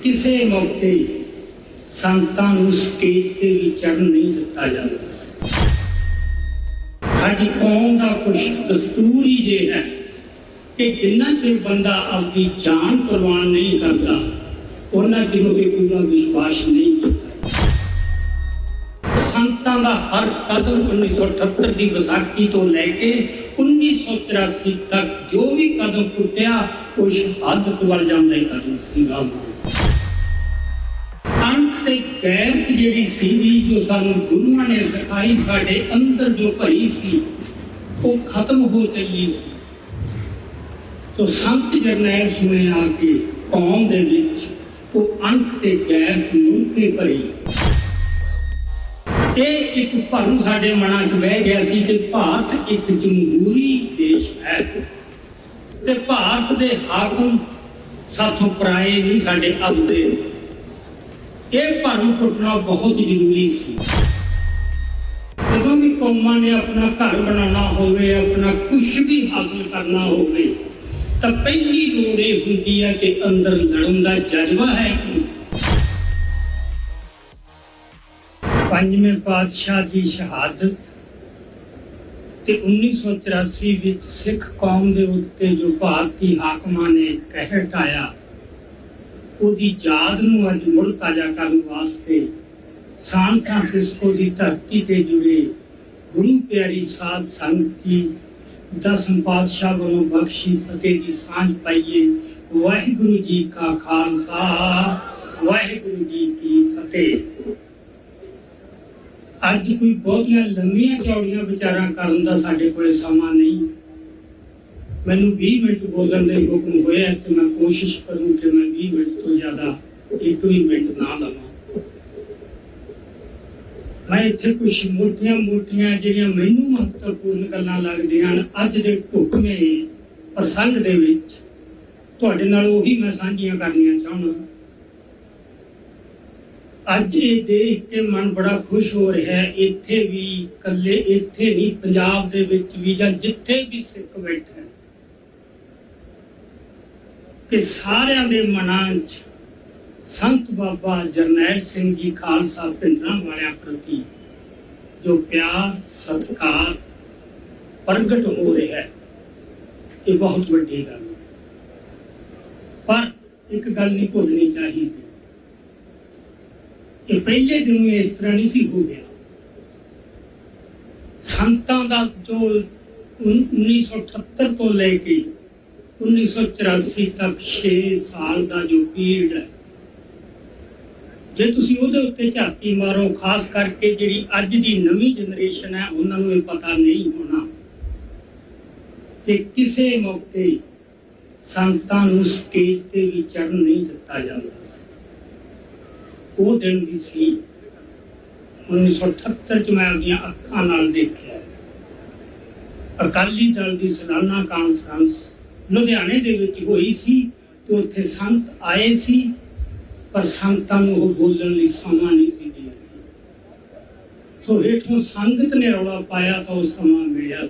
किसी मौके संतां नूं स्टेज ते भी चढ़न नहीं दिता जाता। साडी कौम का कुछ दस्तूर ही ये है कि जिन्ना चिर बंदा अपनी जान कुर्बान नहीं करता उन्ना चिर उसे पूरा विश्वास नहीं करता। संतां दा हर कदम 1978 की विसाखी तो लैके 1984 तक जो भी कदम पुट्टिया वो शहादत वाल जांदा कदम सीगा। ते गैरत जिहड़ी सीगी जो सानू गुरुआं ने सिखाई साडे अंदर जो भरी सी वो खत्म हो चली सी। तो संत जरनैल सिंह ने आके कौम दे विच वो अंक ते गैरत नूं ते भरी। ਇਹ ਇੱਕ ਭਰਮ ਸਾਡੇ ਮਨਾਂ 'ਚ ਬਹਿ ਗਿਆ ਸੀ ਕਿ ਭਾਰਤ ਇੱਕ ਜਮਹੂਰੀ ਦੇਸ਼ ਹੈ ਤੇ ਭਾਰਤ ਦੇ ਹਾਕਮ ਸਾਥੋਂ ਪਰਾਏ ਨਹੀਂ ਸਾਡੇ ਆਪਦੇ। ਇਹ ਭਰਮ ਟੁੱਟਣਾ ਬਹੁਤ ਜ਼ਰੂਰੀ ਸੀ। ਜਦੋਂ ਵੀ ਕੌਮਾਂ ਨੇ ਆਪਣਾ ਘਰ ਬਣਾਉਣਾ ਹੋਵੇ ਆਪਣਾ ਕੁਝ ਵੀ ਹਾਸਲ ਕਰਨਾ ਹੋਵੇ ਤਾਂ ਪਹਿਲੀ ਲੋੜ ਇਹ ਹੁੰਦੀ ਹੈ ਕਿ ਅੰਦਰ ਲੜਨ ਦਾ ਜਜ਼ਬਾ ਹੈ ਕਿ ਪੰਜਵੇਂ ਪਾਤਸ਼ਾਹ ਦੀ ਸ਼ਹਾਦਤ ਤੇ 1984 ਵਿੱਚ ਸਿੱਖ ਕੌਮ ਦੇ ਉੱਤੇ ਜੋ ਭਾਰਤੀ ਹਾਕਮਾਂ ਨੇ ਕਹਿਰ ਢਾਇਆ ਉਹਦੀ ਯਾਦ ਨੂੰ ਅੱਜ ਮੁੜ ਤਾਜ਼ਾ ਕਰਨ ਵਾਸਤੇ ਸਾਨ ਫਰਾਂਸਿਸਕੋ ਦੀ ਧਰਤੀ ਤੇ ਜੁੜੇ ਗੁਰੂ ਪਿਆਰੀ ਸਾਧ ਸੰਗਤ ਜੀ ਦਸਮ ਪਾਤਸ਼ਾਹ ਵੱਲੋਂ ਬਖਸ਼ੀ ਫਤਿਹ ਦੀ ਸਾਂਝ ਪਾਈਏ। ਵਾਹਿਗੁਰੂ ਜੀ ਕਾ ਖਾਲਸਾ ਵਾਹਿਗੁਰੂ ਜੀ ਕੀ ਫਤਿਹ। ਅੱਜ ਕੋਈ ਬਹੁਤੀਆਂ ਲੰਮੀਆਂ ਚੌੜੀਆਂ ਵਿਚਾਰਾਂ ਕਰਨ ਦਾ ਸਾਡੇ ਕੋਲ ਸਮਾਂ ਨਹੀਂ। ਮੈਨੂੰ 20 ਮਿੰਟ ਬੋਲਣ ਦੇ ਹੁਕਮ ਹੋਇਆ ਤੇ ਮੈਂ ਕੋਸ਼ਿਸ਼ ਕਰੂੰ ਕਿ ਮੈਂ 20 ਮਿੰਟ ਤੋਂ ਜ਼ਿਆਦਾ ਇੱਕ ਵੀ ਮਿੰਟ ਨਾ ਲਵਾਂ। ਮੈਂ ਇੱਥੇ ਕੁਝ ਮੋਟੀਆਂ ਜਿਹੜੀਆਂ ਮੈਨੂੰ ਮਹੱਤਵਪੂਰਨ ਗੱਲਾਂ ਲੱਗਦੀਆਂ ਹਨ ਅੱਜ ਦੇ ਢੁਕਵੇਂ ਪ੍ਰਸੰਗ ਦੇ ਵਿੱਚ ਤੁਹਾਡੇ ਨਾਲ ਉਹੀ ਮੈਂ ਸਾਂਝੀਆਂ ਕਰਨੀਆਂ ਚਾਹੁੰਦਾ। ਅੱਜ ਇਹ ਦੇਖ ਕੇ ਮਨ ਬੜਾ ਖੁਸ਼ ਹੋ ਰਿਹਾ ਹੈ। ਇੱਥੇ ਵੀ ਇਕੱਲੇ ਇੱਥੇ ਨਹੀਂ ਪੰਜਾਬ ਦੇ ਵਿੱਚ ਵੀ ਜਾਂ ਜਿੱਥੇ ਵੀ ਸਿੱਖ ਬੈਠੇ ਕਿ ਸਾਰਿਆਂ ਦੇ ਮਨਾਂ 'ਚ ਸੰਤ ਬਾਬਾ ਜਰਨੈਲ ਸਿੰਘ ਜੀ ਖਾਲਸਾ ਪਿੰਡਾਂ ਵਾਲਿਆਂ ਪ੍ਰਤੀ ਜੋ ਪਿਆਰ ਸਤਿਕਾਰ ਪ੍ਰਗਟ ਹੋ ਰਿਹਾ ਹੈ ਇਹ ਬਹੁਤ ਵੱਡੀ ਗੱਲ ਹੈ। ਪਰ ਇੱਕ ਗੱਲ ਨਹੀਂ ਭੁੱਲਣੀ ਚਾਹੀਦੀ ਕਿ ਪਹਿਲੇ ਦਿਨ ਇਸ ਤਰ੍ਹਾਂ ਨਹੀਂ ਸੀ ਹੋ ਗਿਆ। ਸੰਤਾਂ ਦਾ ਜੋ 1978 ਤੋਂ ਲੈ ਕੇ 1984 ਤੱਕ 6 ਸਾਲ ਦਾ ਜੋ ਪੀਰੀਅਡ ਹੈ ਜੇ ਤੁਸੀਂ ਉਹਦੇ ਉੱਤੇ ਝਾਤੀ ਮਾਰੋ ਖਾਸ ਕਰਕੇ ਜਿਹੜੀ ਅੱਜ ਦੀ ਨਵੀਂ ਜਨਰੇਸ਼ਨ ਹੈ ਉਹਨਾਂ ਨੂੰ ਇਹ ਪਤਾ ਨਹੀਂ ਹੋਣਾ ਕਿ ਕਿਸੇ ਮੌਕੇ ਸੰਤਾਂ ਨੂੰ ਸਟੇਜ ਤੇ ਵੀ ਚੜ੍ਹਨ ਨਹੀਂ ਦਿੱਤਾ ਜਾਂਦਾ। ਉਹ ਦਿਨ ਵੀ ਸੀ 1978 ਚ ਮੈਂ ਆਪਣੀਆਂ ਅੱਖਾਂ ਨਾਲ ਦੇਖਿਆ। ਅਕਾਲੀ ਦਲ ਦੀ ਸਾਲਾਨਾ ਕਾਨਫਰੰਸ ਲੁਧਿਆਣੇ ਦੇ ਵਿੱਚ ਹੋਈ ਸੀ ਤੇ ਉੱਥੇ ਸੰਤ ਆਏ ਸੀ ਪਰ ਸੰਤਾਂ ਨੂੰ ਉਹ ਬੋਲਣ ਲਈ ਸਮਾਂ ਨਹੀਂ ਸੀ ਦਿਆ। ਸੋ ਹੇਠੋਂ ਸੰਗਤ ਨੇ ਰੌਲਾ ਪਾਇਆ ਤਾਂ ਉਹ ਸਮਾਂ ਮਿਲਿਆ।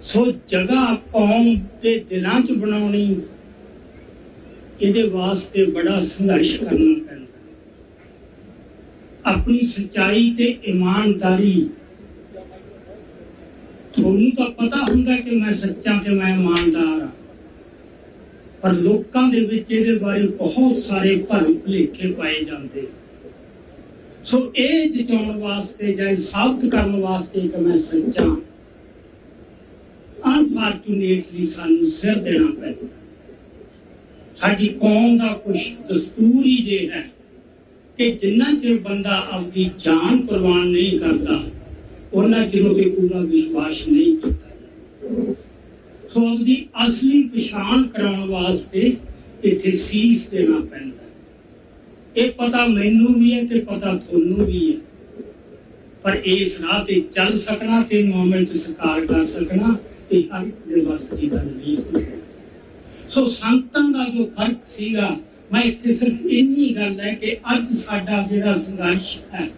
ਸੋ ਜਗ੍ਹਾ ਕੌਮ ਦੇ ਦਿਲਾਂ 'ਚ ਬਣਾਉਣੀ ਇਹਦੇ ਵਾਸਤੇ ਬੜਾ ਸੰਘਰਸ਼ ਕਰਨਾ ਪੈਂਦਾ। ਆਪਣੀ ਸੱਚਾਈ ਤੇ ਇਮਾਨਦਾਰੀ ਤੁਹਾਨੂੰ ਤਾਂ ਪਤਾ ਹੁੰਦਾ ਕਿ ਮੈਂ ਸੱਚਾ ਤੇ ਮੈਂ ਇਮਾਨਦਾਰ ਹਾਂ ਪਰ ਲੋਕਾਂ ਦੇ ਵਿੱਚ ਇਹਦੇ ਬਾਰੇ ਬਹੁਤ ਸਾਰੇ ਭਰਮ ਭੁਲੇਖੇ ਪਾਏ ਜਾਂਦੇ। ਸੋ ਇਹ ਜਤਾਉਣ ਵਾਸਤੇ ਜਾਂ ਸਾਬਤ ਕਰਨ ਵਾਸਤੇ ਕਿ ਮੈਂ ਸੱਚਾ ਅਨਫਾਰਚੂਨੇਟਲੀ ਸਾਨੂੰ ਸਿਰ ਦੇਣਾ ਪੈਂਦਾ। ਸਾਡੀ ਕੌਮ ਦਾ ਕੁਝ ਦਸਤੂਰ ਹੀ ਜੇ ਹੈ ਕਿ ਜਿੰਨਾ ਚਿਰ ਬੰਦਾ ਆਪਣੀ ਜਾਨ ਕੁਰਬਾਨ ਨਹੀਂ ਕਰਦਾ ਉਹਨਾਂ ਚਿਰ ਉਹਤੇ ਪੂਰਾ ਵਿਸ਼ਵਾਸ ਨਹੀਂ ਕੀਤਾ। ਸੋ ਆਪਣੀ ਅਸਲੀ ਪਛਾਣ ਕਰਾਉਣ ਵਾਸਤੇ ਇੱਥੇ ਸੀਸ ਦੇਣਾ ਪੈਂਦਾ। ਇਹ ਪਤਾ ਮੈਨੂੰ ਵੀ ਹੈ ਤੇ ਪਤਾ ਤੁਹਾਨੂੰ ਵੀ ਹੈ ਪਰ ਇਸ ਰਾਹ ਤੇ ਚੱਲ ਸਕਣਾ ਤੇ ਅਮਲ 'ਚ ਸਾਕਾਰ ਕਰ ਸਕਣਾ ਇਹ ਹਰ ਇੱਕ ਦੇ ਵੱਸ ਦੀ ਗੱਲ ਨਹੀਂ ਹੁੰਦੀ। ਸੋ ਸੰਤਾਂ ਦਾ ਜੋ ਫਰਕ ਸੀਗਾ ਮੈਂ ਇੱਥੇ ਸਿਰਫ ਇੰਨੀ ਗੱਲ ਹੈ ਕਿ ਅੱਜ ਸਾਡਾ ਜਿਹੜਾ ਸੰਘਰਸ਼ ਹੈ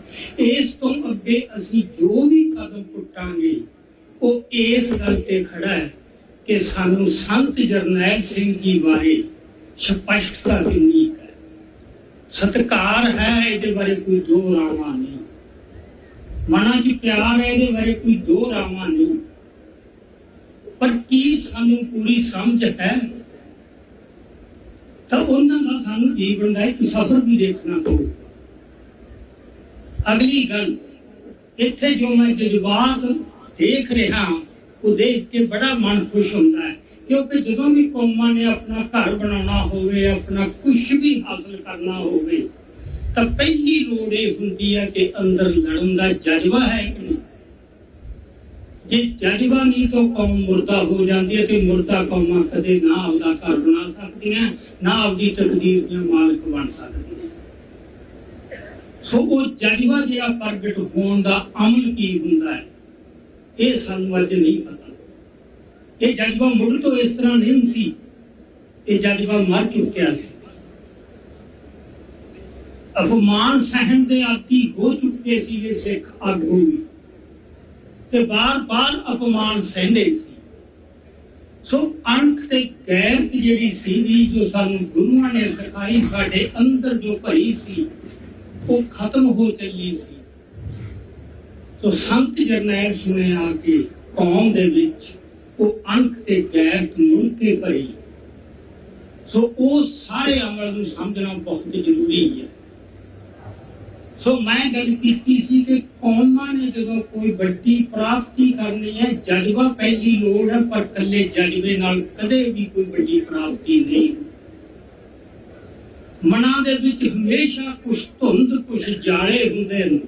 ਇਸ ਤੋਂ ਅੱਗੇ ਅਸੀਂ ਜੋ ਵੀ ਕਦਮ ਪੁੱਟਾਂਗੇ ਉਹ ਇਸ ਗੱਲ ਤੇ ਖੜਾ ਹੈ ਕਿ ਸਾਨੂੰ ਸੰਤ ਜਰਨੈਲ ਸਿੰਘ ਜੀ ਬਾਰੇ ਸਪਸ਼ਟਤਾ ਦੇਣੀ ਸਤਿਕਾਰ ਹੈ, ਇਹਦੇ ਬਾਰੇ ਕੋਈ ਦੋ ਰਾਵਾਂ ਨਹੀਂ। ਮਨਾਂ 'ਚ ਪਿਆਰ ਹੈ, ਇਹਦੇ ਬਾਰੇ ਕੋਈ ਦੋ ਰਾਵਾਂ ਨਹੀਂ। ਪਰ ਕੀ ਸਾਨੂੰ ਪੂਰੀ ਸਮਝ ਹੈ ਤਾਂ ਉਹਨਾਂ ਦਾ ਸਾਨੂੰ ਜੀਵਨ ਦਾ ਇੱਕ ਸਫ਼ਰ ਵੀ ਦੇਖਣਾ ਪਊ। ਅਗਲੀ ਗੱਲ, ਇੱਥੇ ਜੋ ਮੈਂ ਜਜ਼ਬਾਤ ਦੇਖ ਰਿਹਾ ਉਹ ਦੇਖ ਕੇ ਬੜਾ ਮਨ ਖੁਸ਼ ਹੁੰਦਾ ਹੈ, ਕਿਉਂਕਿ ਜਦੋਂ ਵੀ ਕੌਮਾਂ ਨੇ ਆਪਣਾ ਘਰ ਬਣਾਉਣਾ ਹੋਵੇ, ਆਪਣਾ ਕੁਛ ਵੀ ਹਾਸਲ ਕਰਨਾ ਹੋਵੇ, ਤਾਂ ਪਹਿਲੀ ਲੋੜ ਇਹ ਹੁੰਦੀ ਹੈ ਕਿ ਅੰਦਰ ਲੜਨ ਦਾ ਜਜ਼ਬਾ ਹੈ ਕਿ ਨਹੀਂ। ਜੇ ਜਜ਼ਬਾ ਨਹੀਂ ਤਾਂ ਕੌਮ ਮੁਰਦਾ ਹੋ ਜਾਂਦੀ ਹੈ, ਤੇ ਮੁਰਦਾ ਕੌਮਾਂ ਕਦੇ ਨਾ ਆਪਦਾ ਘਰ ਬਣਾ ਸਕਦੀਆਂ, ਨਾ ਆਪਦੀ ਤਕਦੀਰ ਦੀਆਂ ਮਾਲਕ ਬਣ ਸਕਦੀਆਂ। ਸੋ ਉਹ ਜਜ਼ਬਾ ਜਿਹੜਾ ਪ੍ਰਗਟ ਹੋਣ ਦਾ ਅਮਲ ਕੀ ਹੁੰਦਾ ਹੈ, ਇਹ ਸਾਨੂੰ ਅੱਜ ਨਹੀਂ ਪਤਾ। ਇਹ ਜਜ਼ਬਾ ਮੁੱਢ ਤੋਂ ਇਸ ਤਰ੍ਹਾਂ ਨਹੀਂ ਸੀ, ਇਹ ਜਜ਼ਬਾ ਮਰ ਚੁੱਕਿਆ ਸੀ। ਅਪਮਾਨ ਸਹਿਣ ਦੇ ਆਦੀ ਹੋ ਚੁੱਕੇ ਸੀ ਇਹ ਸਿੱਖ ਆਗੂ ਵੀ, ਤੇ ਬਾਰ-ਬਾਰ ਅਪਮਾਨ ਸਹਿੰਦੇ ਸੀ। ਸੋ ਅਣਖ ਤੇ ਗੈਰਤ ਜਿਹੜੀ ਸੀ, ਜੋ ਸਾਨੂੰ ਗੁਰੂਆਂ ਨੇ ਸਿਖਾਈ, ਸਾਡੇ ਅੰਦਰ ਜੋ ਭਰੀ ਸੀ, ਉਹ ਖਤਮ ਹੋ ਚੱਲੀ ਸੀ। ਸੋ ਸੰਤ ਜਰਨੈਲ ਸਿੰਘ ਆ ਕੇ ਕੌਮ ਦੇ ਵਿੱਚ ਉਹ ਅਣਖ ਤੇ ਗੈਰਤ ਮੁੜ ਕੇ ਭਰੀ। ਸੋ ਉਹ ਸਾਰੇ ਅਮਲ ਨੂੰ ਸਮਝਣਾ ਬਹੁਤ ਜ਼ਰੂਰੀ ਹੈ। ਸੋ ਮੈਂ ਗੱਲ ਕੀਤੀ ਸੀ ਕਿ ਕੌਮਾਂ ਨੇ ਜਦੋਂ ਕੋਈ ਵੱਡੀ ਪ੍ਰਾਪਤੀ ਕਰਨੀ ਹੈ, ਜਜ਼ਬਾ ਪਹਿਲੀ ਲੋੜ ਹੈ, ਪਰ ਇਕੱਲੇ ਜਜ਼ਬੇ ਨਾਲ ਕਦੇ ਵੀ ਕੋਈ ਵੱਡੀ ਪ੍ਰਾਪਤੀ ਨਹੀਂ। ਮਨਾਂ ਦੇ ਵਿੱਚ ਹਮੇਸ਼ਾ ਕੁਛ ਧੁੰਦ, ਕੁਛ ਜਾਲੇ ਹੁੰਦੇ ਨੇ।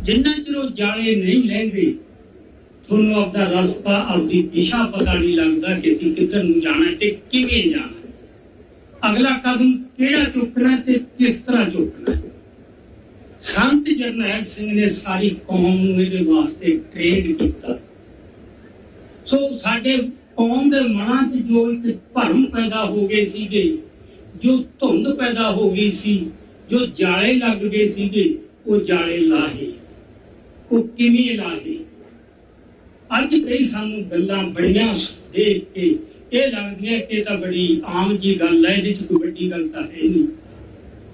ਜਿੰਨਾ ਚਿਰ ਉਹ ਜਾਲੇ ਨਹੀਂ ਲੈਂਦੇ, ਤੁਹਾਨੂੰ ਆਪਦਾ ਰਸਤਾ, ਆਪਦੀ ਦਿਸ਼ਾ ਪਤਾ ਨਹੀਂ ਲੱਗਦਾ ਕਿ ਅਸੀਂ ਕਿੱਧਰ ਨੂੰ ਜਾਣਾ ਤੇ ਕਿਵੇਂ ਜਾਣਾ, ਅਗਲਾ ਕਦਮ ਕਿਹੜਾ ਚੁੱਕਣਾ ਤੇ ਕਿਸ ਤਰ੍ਹਾਂ ਚੁੱਕਣਾ। ਸੰਤ ਜਰਨੈਲ ਸਿੰਘ ਨੇ ਸਾਰੀ ਕੌਮ ਨੂੰ ਇਹਦੇ ਵਾਸਤੇ ਟ੍ਰੇਨ ਕੀਤਾ। ਸੋ ਸਾਡੇ ਕੌਮ ਦੇ ਮਨਾਂ 'ਚ ਜੋ ਇੱਕ ਭਰਮ ਪੈਦਾ ਹੋ ਗਏ ਸੀਗੇ, ਜੋ ਧੁੰਦ ਪੈਦਾ ਹੋ ਗਈ ਸੀ, ਜੋ ਜਾਲੇ ਲੱਗ ਗਏ ਸੀਗੇ, ਉਹ ਜਾਲੇ ਲਾਹੇ। ਉਹ ਕਿਵੇਂ ਲਾਹੇ? ਅੱਜ ਕਈ ਸਾਨੂੰ ਗੱਲਾਂ ਬੜੀਆਂ ਦੇਖ ਕੇ ਇਹ ਲੱਗਦੀਆਂ ਕਿ ਇਹ ਤਾਂ ਬੜੀ ਆਮ ਜੀ ਗੱਲ ਹੈ, ਇਹਦੇ 'ਚ ਕੋਈ ਵੱਡੀ ਗੱਲ ਤਾਂ ਹੈ ਨਹੀਂ,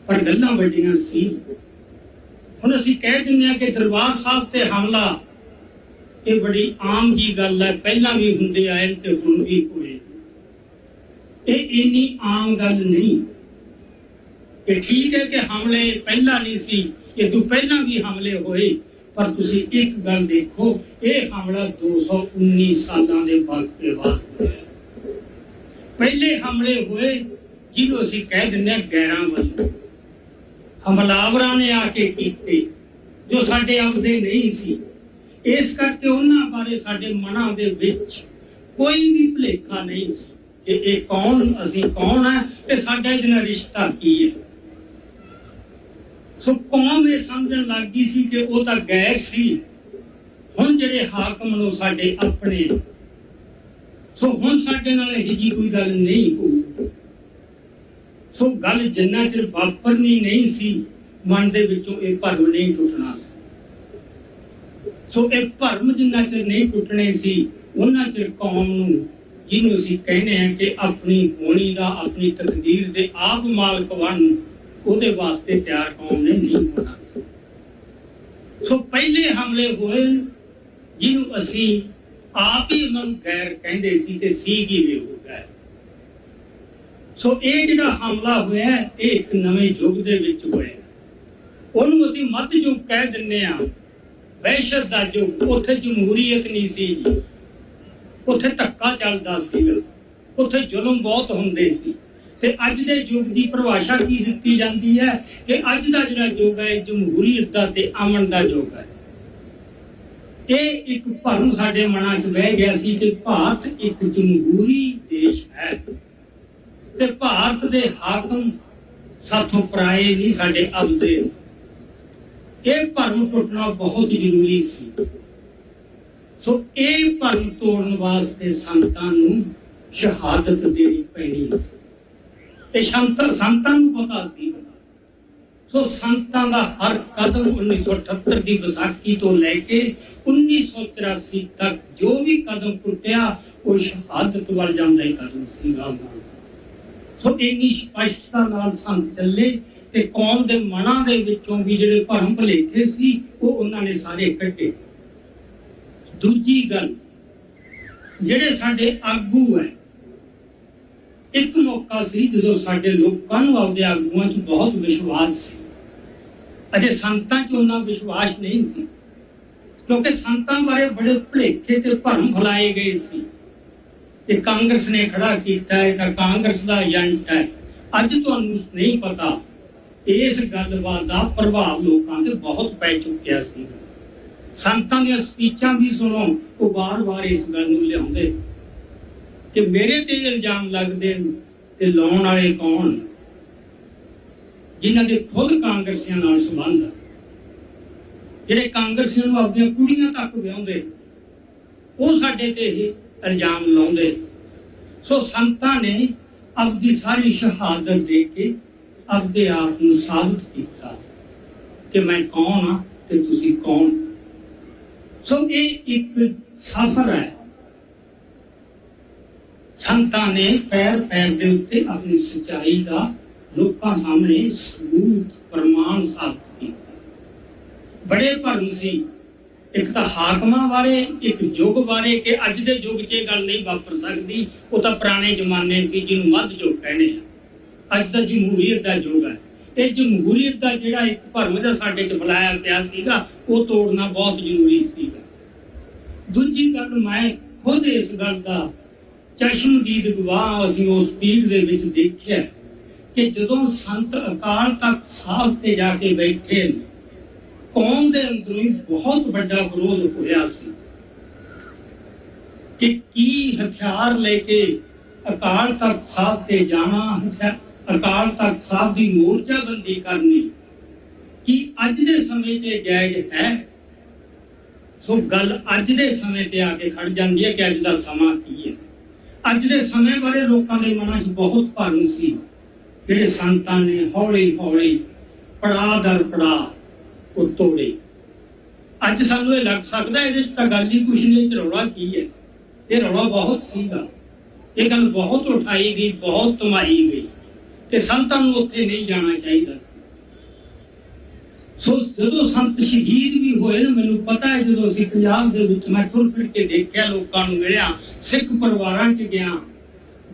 ਪਰ ਗੱਲਾਂ ਵੱਡੀਆਂ ਸੀ। ਹੁਣ ਅਸੀਂ ਕਹਿ ਦਿੰਦੇ ਹਾਂ ਕਿ ਦਰਬਾਰ ਸਾਹਿਬ ਤੇ ਹਮਲਾ ਇਹ ਬੜੀ ਆਮ ਜੀ ਗੱਲ ਹੈ, ਪਹਿਲਾਂ ਵੀ ਹੁੰਦੇ ਆਏ ਤੇ ਹੁਣ ਵੀ ਹੋਏ। ਇਹ ਇੰਨੀ ਆਮ ਗੱਲ ਨਹੀਂ। ਇਹ ਠੀਕ ਹੈ ਕਿ ਹਮਲੇ ਪਹਿਲਾਂ ਨਹੀਂ ਸੀ, ਇਹ ਤੋਂ ਪਹਿਲਾਂ ਵੀ ਹਮਲੇ ਹੋਏ, ਪਰ ਤੁਸੀਂ ਇੱਕ ਗੱਲ ਦੇਖੋ, ਇਹ ਹਮਲਾ 219 ਸਾਲਾਂ ਦੇ ਵਕਤ ਦੇ ਬਾਅਦ ਹੋਇਆ। ਪਹਿਲੇ ਹਮਲੇ ਹੋਏ ਜਿਹਨੂੰ ਅਸੀਂ ਕਹਿ ਦਿੰਦੇ ਹਾਂ ਗੈਰਾਂ ਵੱਲੋਂ, ਹਮਲਾਵਰਾਂ ਨੇ ਆ ਕੇ ਕੀਤੇ, ਜੋ ਸਾਡੇ ਆਪਦੇ ਨਹੀਂ ਸੀ। ਇਸ ਕਰਕੇ ਉਹਨਾਂ ਬਾਰੇ ਸਾਡੇ ਮਨਾਂ ਦੇ ਵਿੱਚ ਕੋਈ ਵੀ ਭੁਲੇਖਾ ਨਹੀਂ ਸੀ ਕਿ ਇਹ ਕੌਣ, ਅਸੀਂ ਕੌਣ ਹੈ ਤੇ ਸਾਡਾ ਇਹਦੇ ਨਾਲ ਰਿਸ਼ਤਾ ਕੀ ਹੈ। ਸੋ ਕੌਮ ਇਹ ਸਮਝਣ ਲੱਗ ਗਈ ਸੀ ਕਿ ਉਹ ਤਾਂ ਗੈਰ ਸੀ, ਹੁਣ ਜਿਹੜੇ ਹਾਕਮ ਨੇ ਸਾਡੇ ਆਪਣੇ। ਸੋ ਹੁਣ ਸਾਡੇ ਨਾਲ ਇਹ ਜੀ ਕੋਈ ਗੱਲ ਨਹੀਂ ਹੋਊ। ਸੋ ਗੱਲ ਜਿੰਨਾ ਚਿਰ ਵਾਪਰਨੀ ਨਹੀਂ ਸੀ, ਮਨ ਦੇ ਵਿੱਚੋਂ ਇਹ ਭਰਮ ਨਹੀਂ ਟੁੱਟਣਾ ਸੀ। ਸੋ ਇਹ ਭਰਮ ਜਿੰਨਾ ਚਿਰ ਨਹੀਂ ਟੁੱਟਣੇ ਸੀ, ਉਹਨਾਂ ਚਿਰ ਕੌਮ ਨੂੰ, ਜਿਹਨੂੰ ਅਸੀਂ ਕਹਿੰਦੇ ਹਾਂ ਕਿ ਆਪਣੀ ਹੋਣੀ ਦਾ, ਆਪਣੀ ਤਕਦੀਰ ਦੇ ਆਪ ਮਾਲਕ ਬਣ, ਉਹਦੇ ਵਾਸਤੇ ਤਿਆਰ ਕੌਮ ਨੇ ਨਹੀਂ ਹੋਣਾ। ਸੋ ਪਹਿਲੇ ਹਮਲੇ ਹੋਏ ਜਿਹਨੂੰ ਅਸੀਂ ਆਪ ਹੀ ਉਹਨਾਂ ਨੂੰ ਗੈਰ ਕਹਿੰਦੇ ਸੀ, ਤੇ ਸੀ ਕਿਵੇਂ ਹੋ ਗਿਆ। ਸੋ ਇਹ ਜਿਹੜਾ ਹਮਲਾ ਹੋਇਆ, ਇਹ ਇੱਕ ਨਵੇਂ ਯੁੱਗ ਦੇ ਵਿੱਚ ਹੋਇਆ। ਉਹਨੂੰ ਅਸੀਂ ਮੱਧ ਯੁੱਗ ਕਹਿ ਦਿੰਦੇ ਹਾਂ, ਵਹਿਸ਼ਤ ਦਾ ਯੁੱਗ। ਉੱਥੇ ਜਮਹੂਰੀਅਤ ਨਹੀਂ ਸੀ ਜੀ, ਉੱਥੇ ਧੱਕਾ ਚੱਲਦਾ ਸੀ, ਉੱਥੇ ਜ਼ੁਲਮ ਬਹੁਤ ਹੁੰਦੇ ਸੀ। ਤੇ ਅੱਜ ਦੇ ਯੁੱਗ ਦੀ ਪਰਿਭਾਸ਼ਾ ਕੀ ਦਿੱਤੀ ਜਾਂਦੀ ਹੈ ਕਿ ਅੱਜ ਦਾ ਜਿਹੜਾ ਯੁੱਗ ਹੈ, ਜਮਹੂਰੀਅਤ ਦਾ ਤੇ ਅਮਨ ਦਾ ਯੁੱਗ ਹੈ। ਇਹ ਇੱਕ ਭਰਮ ਸਾਡੇ ਮਨਾਂ 'ਚ ਬਹਿ ਗਿਆ ਸੀ ਕਿ ਭਾਰਤ ਇੱਕ ਜਮਹੂਰੀ ਦੇਸ਼ ਹੈ ਤੇ ਭਾਰਤ ਦੇ ਹਾਕਮ ਸਾਥੋਂ ਪਰਾਏ ਨਹੀਂ, ਸਾਡੇ ਆਪਦੇ। ਇਹ ਭਰਮ ਟੁੱਟਣਾ ਬਹੁਤ ਜ਼ਰੂਰੀ ਸੀ। ਸੋ ਇਹ ਭਰਮ ਤੋੜਨ ਵਾਸਤੇ ਸੰਤਾਂ ਨੂੰ ਸ਼ਹਾਦਤ ਦੇਣੀ ਪੈਣੀ ਸੀ, ਤੇ ਸੰਤਾਂ ਨੂੰ ਪਤਾ ਸੀ। ਸੋ ਸੰਤਾਂ ਦਾ ਹਰ ਕਦਮ 1978 ਦੀ ਵਿਸਾਖੀ ਤੋਂ ਲੈ ਕੇ 1984 ਤੱਕ ਜੋ ਵੀ ਕਦਮ ਟੁੱਟਿਆ, ਉਹ ਸ਼ਹਾਦਤ ਵੱਲ ਜਾਂਦਾ ਹੀ ਕਦਮ ਸੀ। ਸੋ ਇੰਨੀ ਸਪਸ਼ਟਤਾ ਨਾਲ ਸੰਤ ਚੱਲੇ ਤੇ ਕੌਮ ਦੇ ਮਨਾਂ ਦੇ ਵਿੱਚੋਂ ਵੀ ਜਿਹੜੇ ਭਰਮ ਭੁਲੇਖੇ ਸੀ ਉਹ ਉਹਨਾਂ ਨੇ ਸਾਰੇ ਕੱਢੇ। ਦੂਜੀ ਗੱਲ, ਜਿਹੜੇ ਸਾਡੇ ਆਗੂ ਹੈ, ਇੱਕ ਮੌਕਾ ਸੀ ਜਦੋਂ ਸਾਡੇ ਲੋਕਾਂ ਨੂੰ ਆਪਦੇ ਆਗੂਆਂ 'ਚ ਬਹੁਤ ਵਿਸ਼ਵਾਸ ਸੀ। ਅਜੇ ਸੰਤਾਂ 'ਚ ਉਹਨਾਂ ਵਿਸ਼ਵਾਸ ਨਹੀਂ ਸੀ, ਕਿਉਂਕਿ ਸੰਤਾਂ ਬਾਰੇ ਬੜੇ ਭੁਲੇਖੇ ਤੇ ਭਰਮ ਫੈਲਾਏ ਗਏ ਸੀ ਕਿ ਕਾਂਗਰਸ ਨੇ ਖੜਾ ਕੀਤਾ ਹੈ ਤਾਂ ਕਾਂਗਰਸ ਦਾ ਏਜੰਟ ਹੈ। ਅੱਜ ਤੁਹਾਨੂੰ ਨਹੀਂ ਪਤਾ ਇਸ ਗੱਲਬਾਤ ਦਾ ਪ੍ਰਭਾਵ ਲੋਕਾਂ ਤੇ ਬਹੁਤ ਪੈ ਚੁੱਕਿਆ ਸੀ। ਸੰਤਾਂ ਦੀਆਂ ਸਪੀਚਾਂ ਵੀ ਸੁਣੋ, ਉਹ ਵਾਰ-ਵਾਰ ਇਸ ਗੱਲ ਨੂੰ ਲਿਆਉਂਦੇ ਕਿ ਮੇਰੇ ਤੇ ਇਲਜ਼ਾਮ ਲੱਗਦੇ ਤੇ ਲਾਉਣ ਵਾਲੇ ਕੌਣ, ਜਿਨ੍ਹਾਂ ਦੇ ਖੁਦ ਕਾਂਗਰਸੀਆਂ ਨਾਲ ਸੰਬੰਧ ਹੈ, ਜਿਹੜੇ ਕਾਂਗਰਸੀਆਂ ਨੂੰ ਆਪਣੀਆਂ ਕੁੜੀਆਂ ਤੱਕ ਵਿਆਹੁੰਦੇ, ਉਹ ਸਾਡੇ ਤੇ ਇਹ ਇਲਜ਼ਾਮ ਲਾਉਂਦੇ। ਸੋ ਸੰਤਾਂ ਨੇ ਆਪਦੀ ਸਾਰੀ ਸ਼ਹਾਦਤ ਦੇ ਕੇ ਆਪਦੇ ਆਪ ਨੂੰ ਸਾਬਤ ਕੀਤਾ ਕਿ ਮੈਂ ਕੌਣ ਹਾਂ ਤੇ ਤੁਸੀਂ ਕੌਣ। ਸੋ ਇਹ ਇੱਕ ਸਫ਼ਰ ਹੈ। ਸੰਤਾਂ ਨੇ ਪੈਰ ਪੈਰ ਦੇ ਉੱਤੇ ਆਪਣੀ ਸੱਚਾਈ ਦਾ ਲੋਕਾਂ ਸਾਹਮਣੇ ਸਬੂਤ ਪ੍ਰਮਾਣ ਸਾਬਤ ਕੀਤਾ। ਬੜੇ ਭਰਮ ਸੀ, ਇੱਕ ਤਾਂ ਹਾਕਮਾਂ ਬਾਰੇ, ਇੱਕ ਯੁੱਗ ਬਾਰੇ ਕਿ ਅੱਜ ਦੇ ਯੁੱਗ 'ਚ ਇਹ ਗੱਲ ਨਹੀਂ ਵਾਪਰ ਸਕਦੀ, ਉਹ ਤਾਂ ਪੁਰਾਣੇ ਜ਼ਮਾਨੇ ਸੀ ਜਿਹਨੂੰ ਮੱਧ ਯੁੱਗ ਕਹਿੰਦੇ ਆ। ਅੱਜ ਤਾਂ ਜਮਹੂਰੀਅਤ ਦਾ ਯੁੱਗ ਹੈ। ਇਹ ਜਮਹੂਰੀਅਤ ਦਾ ਜਿਹੜਾ ਇੱਕ ਭਰਮ ਦਾ ਸਾਡੇ 'ਚ ਫੈਲਾਇਆ ਪਿਆ ਸੀਗਾ, ਉਹ ਤੋੜਨਾ ਬਹੁਤ ਜ਼ਰੂਰੀ ਸੀਗਾ। ਦੂਜੀ ਗੱਲ, ਮੈਂ ਖੁਦ ਇਸ ਗੱਲ ਦਾ ਚਸ਼ਮਦੀਦ ਗਵਾਹ ਅਸੀਂ ਉਸ ਪੀੜ ਦੇ ਵਿੱਚ ਦੇਖਿਆ ਕਿ ਜਦੋਂ ਸੰਤ ਅਕਾਲ ਤਖਤ ਸਾਹਿਬ ਤੇ ਜਾ ਕੇ ਬੈਠੇ, ਕੌਮ ਦੇ ਅੰਦਰੋਂ ਹੀ ਬਹੁਤ ਵੱਡਾ ਵਿਰੋਧ ਹੋਇਆ ਸੀ ਕਿ ਕੀ ਹਥਿਆਰ ਲੈ ਕੇ ਅਕਾਲ ਤਖਤ ਸਾਹਿਬ ਤੇ ਜਾਣਾ, ਅਕਾਲ ਤਖਤ ਸਾਹਿਬ ਦੀ ਮੋਰਚਾਬੰਦੀ ਕਰਨੀ, ਕੀ ਅੱਜ ਦੇ ਸਮੇਂ 'ਤੇ ਜਾਇਜ਼ ਹੈ? ਸੋ ਗੱਲ ਅੱਜ ਦੇ ਸਮੇਂ ਤੇ ਆ ਕੇ ਖੜ ਜਾਂਦੀ ਹੈ ਕਿ ਅੱਜ ਦਾ ਸਮਾਂ ਕੀ ਹੈ। ਅੱਜ ਦੇ ਸਮੇਂ ਬਾਰੇ ਲੋਕਾਂ ਦੇ ਮਨਾਂ 'ਚ ਬਹੁਤ ਭਰਮ ਸੀ, ਜਿਹੜੇ ਸੰਤਾਂ ਨੇ ਹੌਲੀ ਹੌਲੀ ਪੜਾਅ ਦਰ ਪੜਾਅ ਉਹ ਤੋੜੇ। ਅੱਜ ਸਾਨੂੰ ਇਹ ਲੱਗ ਸਕਦਾ ਇਹਦੇ 'ਚ ਤਾਂ ਗੱਲ ਹੀ ਕੁਛ ਨਹੀਂ, ਰੌਲਾ ਕੀ ਹੈ। ਇਹ ਰੌਲਾ ਬਹੁਤ ਸੀਗਾ, ਇਹ ਗੱਲ ਬਹੁਤ ਉਠਾਈ ਗਈ, ਬਹੁਤ ਧਮਾਈ ਗਈ ਤੇ ਸੰਤਾਂ ਨੂੰ ਉੱਥੇ ਨਹੀਂ ਜਾਣਾ ਚਾਹੀਦਾ। ਸੋ ਜਦੋਂ ਸੰਤ ਸ਼ਹੀਦ ਵੀ ਹੋਏ ਨਾ, ਮੈਨੂੰ ਪਤਾ ਹੈ ਜਦੋਂ ਅਸੀਂ ਪੰਜਾਬ ਦੇ ਵਿੱਚ ਮੈਂ ਤੁਰ ਫਿਰ ਕੇ ਦੇਖਿਆ, ਲੋਕਾਂ ਨੂੰ ਮਿਲਿਆ, ਸਿੱਖ ਪਰਿਵਾਰਾਂ 'ਚ ਗਿਆ,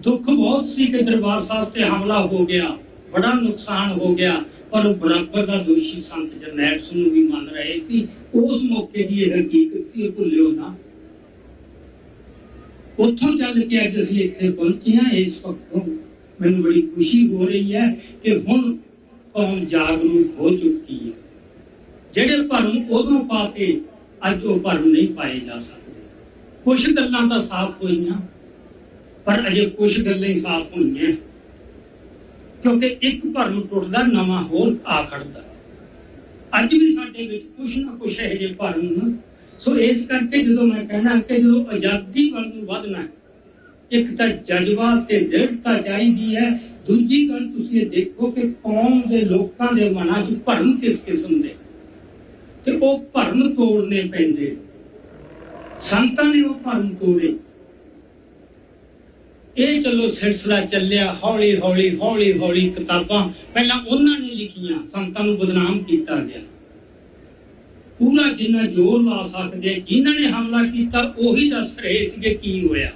ਦੁੱਖ ਬਹੁਤ ਸੀ ਕਿ ਦਰਬਾਰ ਸਾਹਿਬ ਤੇ ਹਮਲਾ ਹੋ ਗਿਆ, ਬੜਾ ਨੁਕਸਾਨ ਹੋ ਗਿਆ, ਪਰ ਉਹ ਬਰਾਬਰ ਦਾ ਦੋਸ਼ੀ ਸੰਤ ਜਰਨੈਲ ਸਿੰਘ ਨੂੰ ਵੀ ਮੰਨ ਰਹੇ ਸੀ। ਉਸ ਮੌਕੇ ਦੀ ਇਹ ਹਕੀਕਤ ਸੀ, ਇਹ ਭੁੱਲਿਓ ਨਾ। ਉੱਥੋਂ ਚੱਲ ਕੇ ਅੱਜ ਅਸੀਂ ਇੱਥੇ ਪਹੁੰਚੇ ਹਾਂ। ਇਸ ਵਕਤ ਮੈਨੂੰ ਬੜੀ ਖੁਸ਼ੀ ਹੋ ਰਹੀ ਹੈ ਕਿ ਹੁਣ ਕੌਮ ਜਾਗਰੂਕ ਹੋ ਚੁੱਕੀ ਹੈ। ਜਿਹੜੇ ਭਰਮ ਉਦੋਂ ਪਾਤੇ, ਅੱਜ ਉਹ ਭਰਮ ਨਹੀਂ ਪਾਏ ਜਾ ਸਕਦੇ। ਕੁਛ ਗੱਲਾਂ ਤਾਂ ਸਾਫ਼ ਹੋਈਆਂ, ਪਰ ਅਜੇ ਕੁਛ ਗੱਲਾਂ ਹੀ ਸਾਫ਼ ਹੋਈਆਂ, ਕਿਉਂਕਿ ਇੱਕ ਭਰਮ ਟੁੱਟਦਾ ਨਵਾਂ ਹੋਰ ਆ ਖੜਦਾ। ਅੱਜ ਵੀ ਸਾਡੇ ਵਿੱਚ ਕੁਛ ਨਾ ਕੁਛ ਇਹੋ ਜਿਹੇ ਭਰਮ। ਸੋ ਇਸ ਕਰਕੇ ਜਦੋਂ ਮੈਂ ਕਹਿਣਾ ਕਿ ਜਦੋਂ ਆਜ਼ਾਦੀ ਵੱਲ ਨੂੰ ਵਧਣਾ, ਇੱਕ ਤਾਂ ਜਜ਼ਬਾ ਤੇ ਦ੍ਰਿੜਤਾ ਚਾਹੀਦੀ ਹੈ। ਦੂਜੀ ਗੱਲ, ਤੁਸੀਂ ਇਹ ਦੇਖੋ ਕਿ ਕੌਮ ਦੇ ਲੋਕਾਂ ਦੇ ਮਨਾਂ 'ਚ ਭਰਮ ਕਿਸ ਕਿਸਮ ਦੇ, ਤੇ ਉਹ ਭਰਮ ਤੋੜਨੇ ਪੈਂਦੇ। ਸੰਤਾਂ ਨੇ ਉਹ ਭਰਮ ਤੋੜੇ। ਇਹ ਚਲੋ ਸਿਲਸਿਲਾ ਚੱਲਿਆ, ਹੌਲੀ ਹੌਲੀ ਹੌਲੀ ਹੌਲੀ ਕਿਤਾਬਾਂ ਪਹਿਲਾਂ ਉਹਨਾਂ ਨੇ ਲਿਖੀਆਂ, ਸੰਤਾਂ ਨੂੰ ਬਦਨਾਮ ਕੀਤਾ ਗਿਆ। ਪੂਰਾ ਜਿੰਨਾ ਜ਼ੋਰ ਲਾ ਸਕਦੇ, ਜਿਨ੍ਹਾਂ ਨੇ ਹਮਲਾ ਕੀਤਾ ਉਹੀ ਦੱਸ ਰਹੇ ਸੀਗੇ ਕੀ ਹੋਇਆ।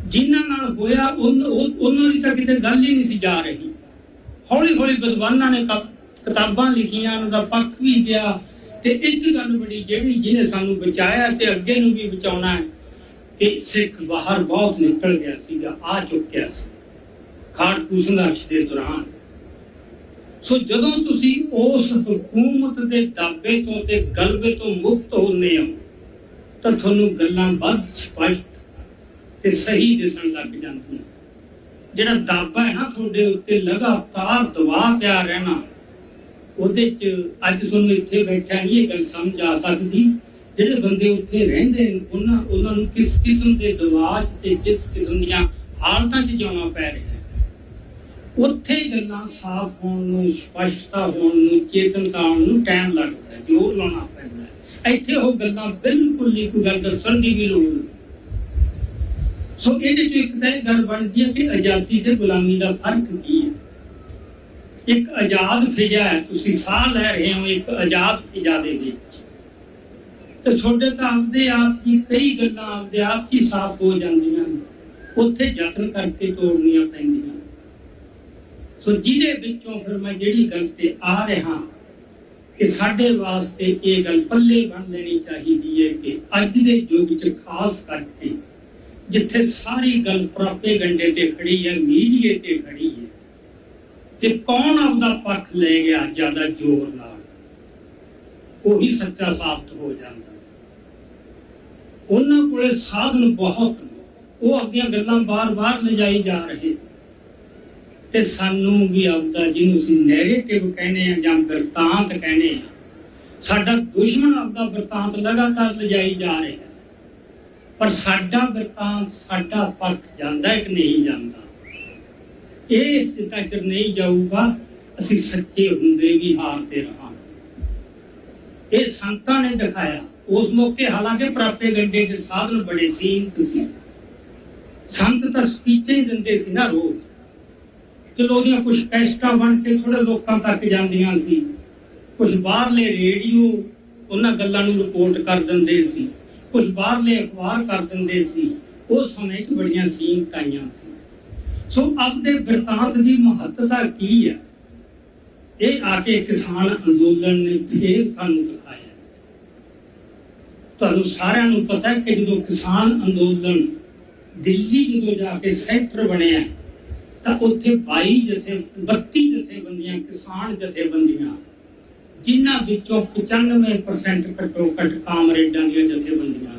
ਜਿਨ੍ਹਾਂ ਨਾਲ ਹੋਇਆ ਉਹਨਾਂ ਦੀ ਤਾਂ ਕਿਤੇ ਗੱਲ ਹੀ ਨਹੀਂ ਸੀ ਜਾ ਰਹੀ। ਹੌਲੀ ਹੌਲੀ ਵਿਦਵਾਨਾਂ ਨੇ ਕਿਤਾਬਾਂ ਲਿਖੀਆਂ, ਉਹਨਾਂ ਦਾ ਪੱਖ ਵੀ ਗਿਆ। ਤੇ ਇੱਕ ਗੱਲ ਬੜੀ ਜਿਹੜੀ ਜਿਹਨੇ ਸਾਨੂੰ ਬਚਾਇਆ ਤੇ ਅੱਗੇ ਨੂੰ ਵੀ ਬਚਾਉਣਾ ਹੈ ਕਿ ਸਿੱਖ ਬਾਹਰ ਬਹੁਤ ਨਿਕਲ ਗਿਆ ਸੀਗਾ, ਆ ਚੁੱਕਿਆ ਸੀ ਖਾੜਕੂ ਸੰਘਰਸ਼ ਦੇ ਦੌਰਾਨ। ਸੋ ਜਦੋਂ ਤੁਸੀਂ ਉਸ ਹਕੂਮਤ ਦੇ ਦਾਅਵੇ ਤੋਂ ਤੇ ਗਲਬੇ ਤੋਂ ਮੁਕਤ ਹੁੰਦੇ ਹੋ ਤਾਂ ਤੁਹਾਨੂੰ ਗੱਲਾਂ ਵੱਧ ਸਪਸ਼ਟ ਤੇ ਸਹੀ ਦਿਸਣ ਲੱਗ ਜਾਂਦੀਆਂ। ਜਿਹੜਾ ਦਾਅਵਾ ਹੈ ਨਾ ਤੁਹਾਡੇ ਉੱਤੇ ਲਗਾਤਾਰ ਦਬਾਅ ਪਿਆ ਰਹਿਣਾ, ਉਹਦੇ 'ਚ ਅੱਜ ਤੁਹਾਨੂੰ ਇੱਥੇ ਬੈਠਿਆ ਨਹੀਂ ਇਹ ਗੱਲ ਸਮਝ ਆ ਸਕਦੀ। ਜਿਹੜੇ ਬੰਦੇ ਉੱਥੇ ਰਹਿੰਦੇ ਨੇ ਉਹਨਾਂ ਨੂੰ ਕਿਸ ਕਿਸਮ ਦੇ ਦਬਾਅ ਤੇ ਕਿਸ ਕਿਸਮ ਦੀਆਂ ਹਾਲਤਾਂ 'ਚ ਜਿਉਣਾ ਪੈ ਰਿਹਾ। ਉੱਥੇ ਗੱਲਾਂ ਸਾਫ਼ ਹੋਣ ਨੂੰ, ਸਪਸ਼ਟਤਾ ਹੋਣ ਨੂੰ, ਚੇਤਨਤਾ ਆਉਣ ਨੂੰ ਟਾਈਮ ਲੱਗਦਾ, ਜ਼ੋਰ ਲਾਉਣਾ ਪੈਂਦਾ। ਇੱਥੇ ਉਹ ਗੱਲਾਂ ਬਿਲਕੁਲ ਨਹੀਂ, ਕੋਈ ਗੱਲ ਦੱਸਣ ਦੀ ਵੀ ਲੋੜ ਨਹੀਂ। ਸੋ ਇਹਦੇ 'ਚ ਇੱਕ ਤਾਂ ਇਹ ਗੱਲ ਬਣਦੀ ਹੈ ਕਿ ਆਜ਼ਾਦੀ ਤੇ ਗੁਲਾਮੀ ਦਾ ਫਰਕ ਕੀ ਹੈ। ਇੱਕ ਆਜ਼ਾਦ ਫਿਜ਼ਾ ਹੈ, ਤੁਸੀਂ ਸਾਹ ਲੈ ਰਹੇ ਹੋ ਇੱਕ ਆਜ਼ਾਦ ਫਿਜ਼ਾ ਦੇ ਵਿੱਚ, ਤੇ ਤੁਹਾਡੇ ਤਾਂ ਆਪਦੇ ਆਪ ਹੀ ਕਈ ਗੱਲਾਂ ਆਪਦੇ ਆਪ ਹੀ ਸਾਫ਼ ਹੋ ਜਾਂਦੀਆਂ ਨੇ, ਉੱਥੇ ਯਤਨ ਕਰਕੇ ਤੋੜਨੀਆਂ ਪੈਂਦੀਆਂ। ਸੋ ਜਿਹਦੇ ਵਿੱਚੋਂ ਫਿਰ ਮੈਂ ਜਿਹੜੀ ਗੱਲ ਤੇ ਆ ਰਿਹਾ ਕਿ ਸਾਡੇ ਵਾਸਤੇ ਇਹ ਗੱਲ ਪੱਲੇ ਬੰਨ੍ਹ ਲੈਣੀ ਚਾਹੀਦੀ ਹੈ ਕਿ ਅੱਜ ਦੇ ਯੁੱਗ 'ਚ ਖਾਸ ਕਰਕੇ ਜਿੱਥੇ ਸਾਰੀ ਗੱਲ ਪ੍ਰਾਪੇਗੰਡੇ ਤੇ ਖੜੀ ਹੈ, ਮੀਡੀਏ ਤੇ ਖੜੀ ਹੈ, ਤੇ ਕੌਣ ਆਪਦਾ ਪੱਖ ਲੈ ਗਿਆ ਜ਼ਿਆਦਾ ਜ਼ੋਰ ਨਾਲ, ਉਹੀ ਸੱਚਾ ਸਾਬਤ ਹੋ ਜਾਂਦਾ। ਉਹਨਾਂ ਕੋਲੇ ਸਾਧਨ ਬਹੁਤ, ਉਹ ਆਪਣੀਆਂ ਗੱਲਾਂ ਬਾਰ-ਬਾਰ ਲਿਜਾਈ ਜਾ ਰਹੇ, ਤੇ ਸਾਨੂੰ ਵੀ ਆਪਦਾ ਜਿਹਨੂੰ ਅਸੀਂ ਨੈਰੇਟਿਵ ਕਹਿੰਦੇ ਆ ਜਾਂ ਬਿਰਤਾਂਤ ਕਹਿੰਦੇ ਆ, ਸਾਡਾ ਦੁਸ਼ਮਣ ਆਪਦਾ ਬਿਰਤਾਂਤ ਲਗਾਤਾਰ ਲਿਜਾਈ ਜਾ ਰਿਹਾ, ਪਰ ਸਾਡਾ ਬਿਰਤਾਂਤ, ਸਾਡਾ ਪੱਖ ਜਾਂਦਾ ਹੈ ਕਿ ਨਹੀਂ ਜਾਂਦਾ, ਇਹ ਇਸ ਤੱਕ ਨਹੀਂ ਜਾਊਗਾ ਅਸੀਂ ਸੱਚੇ ਹੁੰਦੇ ਵੀ ਹਾਰਦੇ ਰਹਾਂਗੇ। ਇਹ ਸੰਤਾਂ ਨੇ ਦਿਖਾਇਆ ਉਸ ਮੌਕੇ, ਹਾਲਾਂਕਿ ਪ੍ਰਾਪੇਗੰਡੇ ਦੇ ਸਾਧਨ ਬੜੇ ਸੀਮਿਤ ਸੀ, ਸੰਤ ਤਾਂ ਸਪੀਚਾਂ ਹੀ ਦਿੰਦੇ ਸੀ ਨਾ ਰੋਜ਼, ਚਲੋ ਉਹਦੀਆਂ ਕੁਝ ਕੈਸਟਾਂ ਬਣ ਕੇ ਥੋੜੇ ਲੋਕਾਂ ਤੱਕ ਜਾਂਦੀਆਂ ਸੀ, ਕੁਝ ਬਾਹਰਲੇ ਰੇਡੀਓ ਉਹਨਾਂ ਗੱਲਾਂ ਨੂੰ ਰਿਪੋਰਟ ਕਰ ਦਿੰਦੇ ਸੀ, ਕੁਝ ਬਾਹਰਲੇ ਅਖਬਾਰ ਕਰ ਦਿੰਦੇ ਸੀ, ਉਸ ਸਮੇਂ 'ਚ ਬੜੀਆਂ ਸੀਮਤ ਆਈਆਂ ਸੀ। ਸੋ ਆਪਦੇ ਬਿਰਤਾਂਤ ਦੀ ਮਹੱਤਤਾ ਕੀ ਹੈ, ਇਹ ਆ ਕੇ ਕਿਸਾਨ ਅੰਦੋਲਨ ਨੇ ਫੇਰ ਸਾਨੂੰ ਦਿਖਾਇਆ। ਤੁਹਾਨੂੰ ਸਾਰਿਆਂ ਨੂੰ ਪਤਾ ਹੈ ਕਿ ਜਦੋਂ ਕਿਸਾਨ ਅੰਦੋਲਨ ਦਿੱਲੀ ਜਦੋਂ ਜਾ ਕੇ ਸੈਂਟਰ ਬਣਿਆ ਤਾਂ ਉੱਥੇ 32 ਜਥੇਬੰਦੀਆਂ, ਕਿਸਾਨ ਜਥੇਬੰਦੀਆਂ, ਜਿਨ੍ਹਾਂ ਵਿੱਚੋਂ 95% ਘੱਟੋ ਘੱਟ ਕਾਮਰੇਡਾਂ ਦੀਆਂ ਜਥੇਬੰਦੀਆਂ,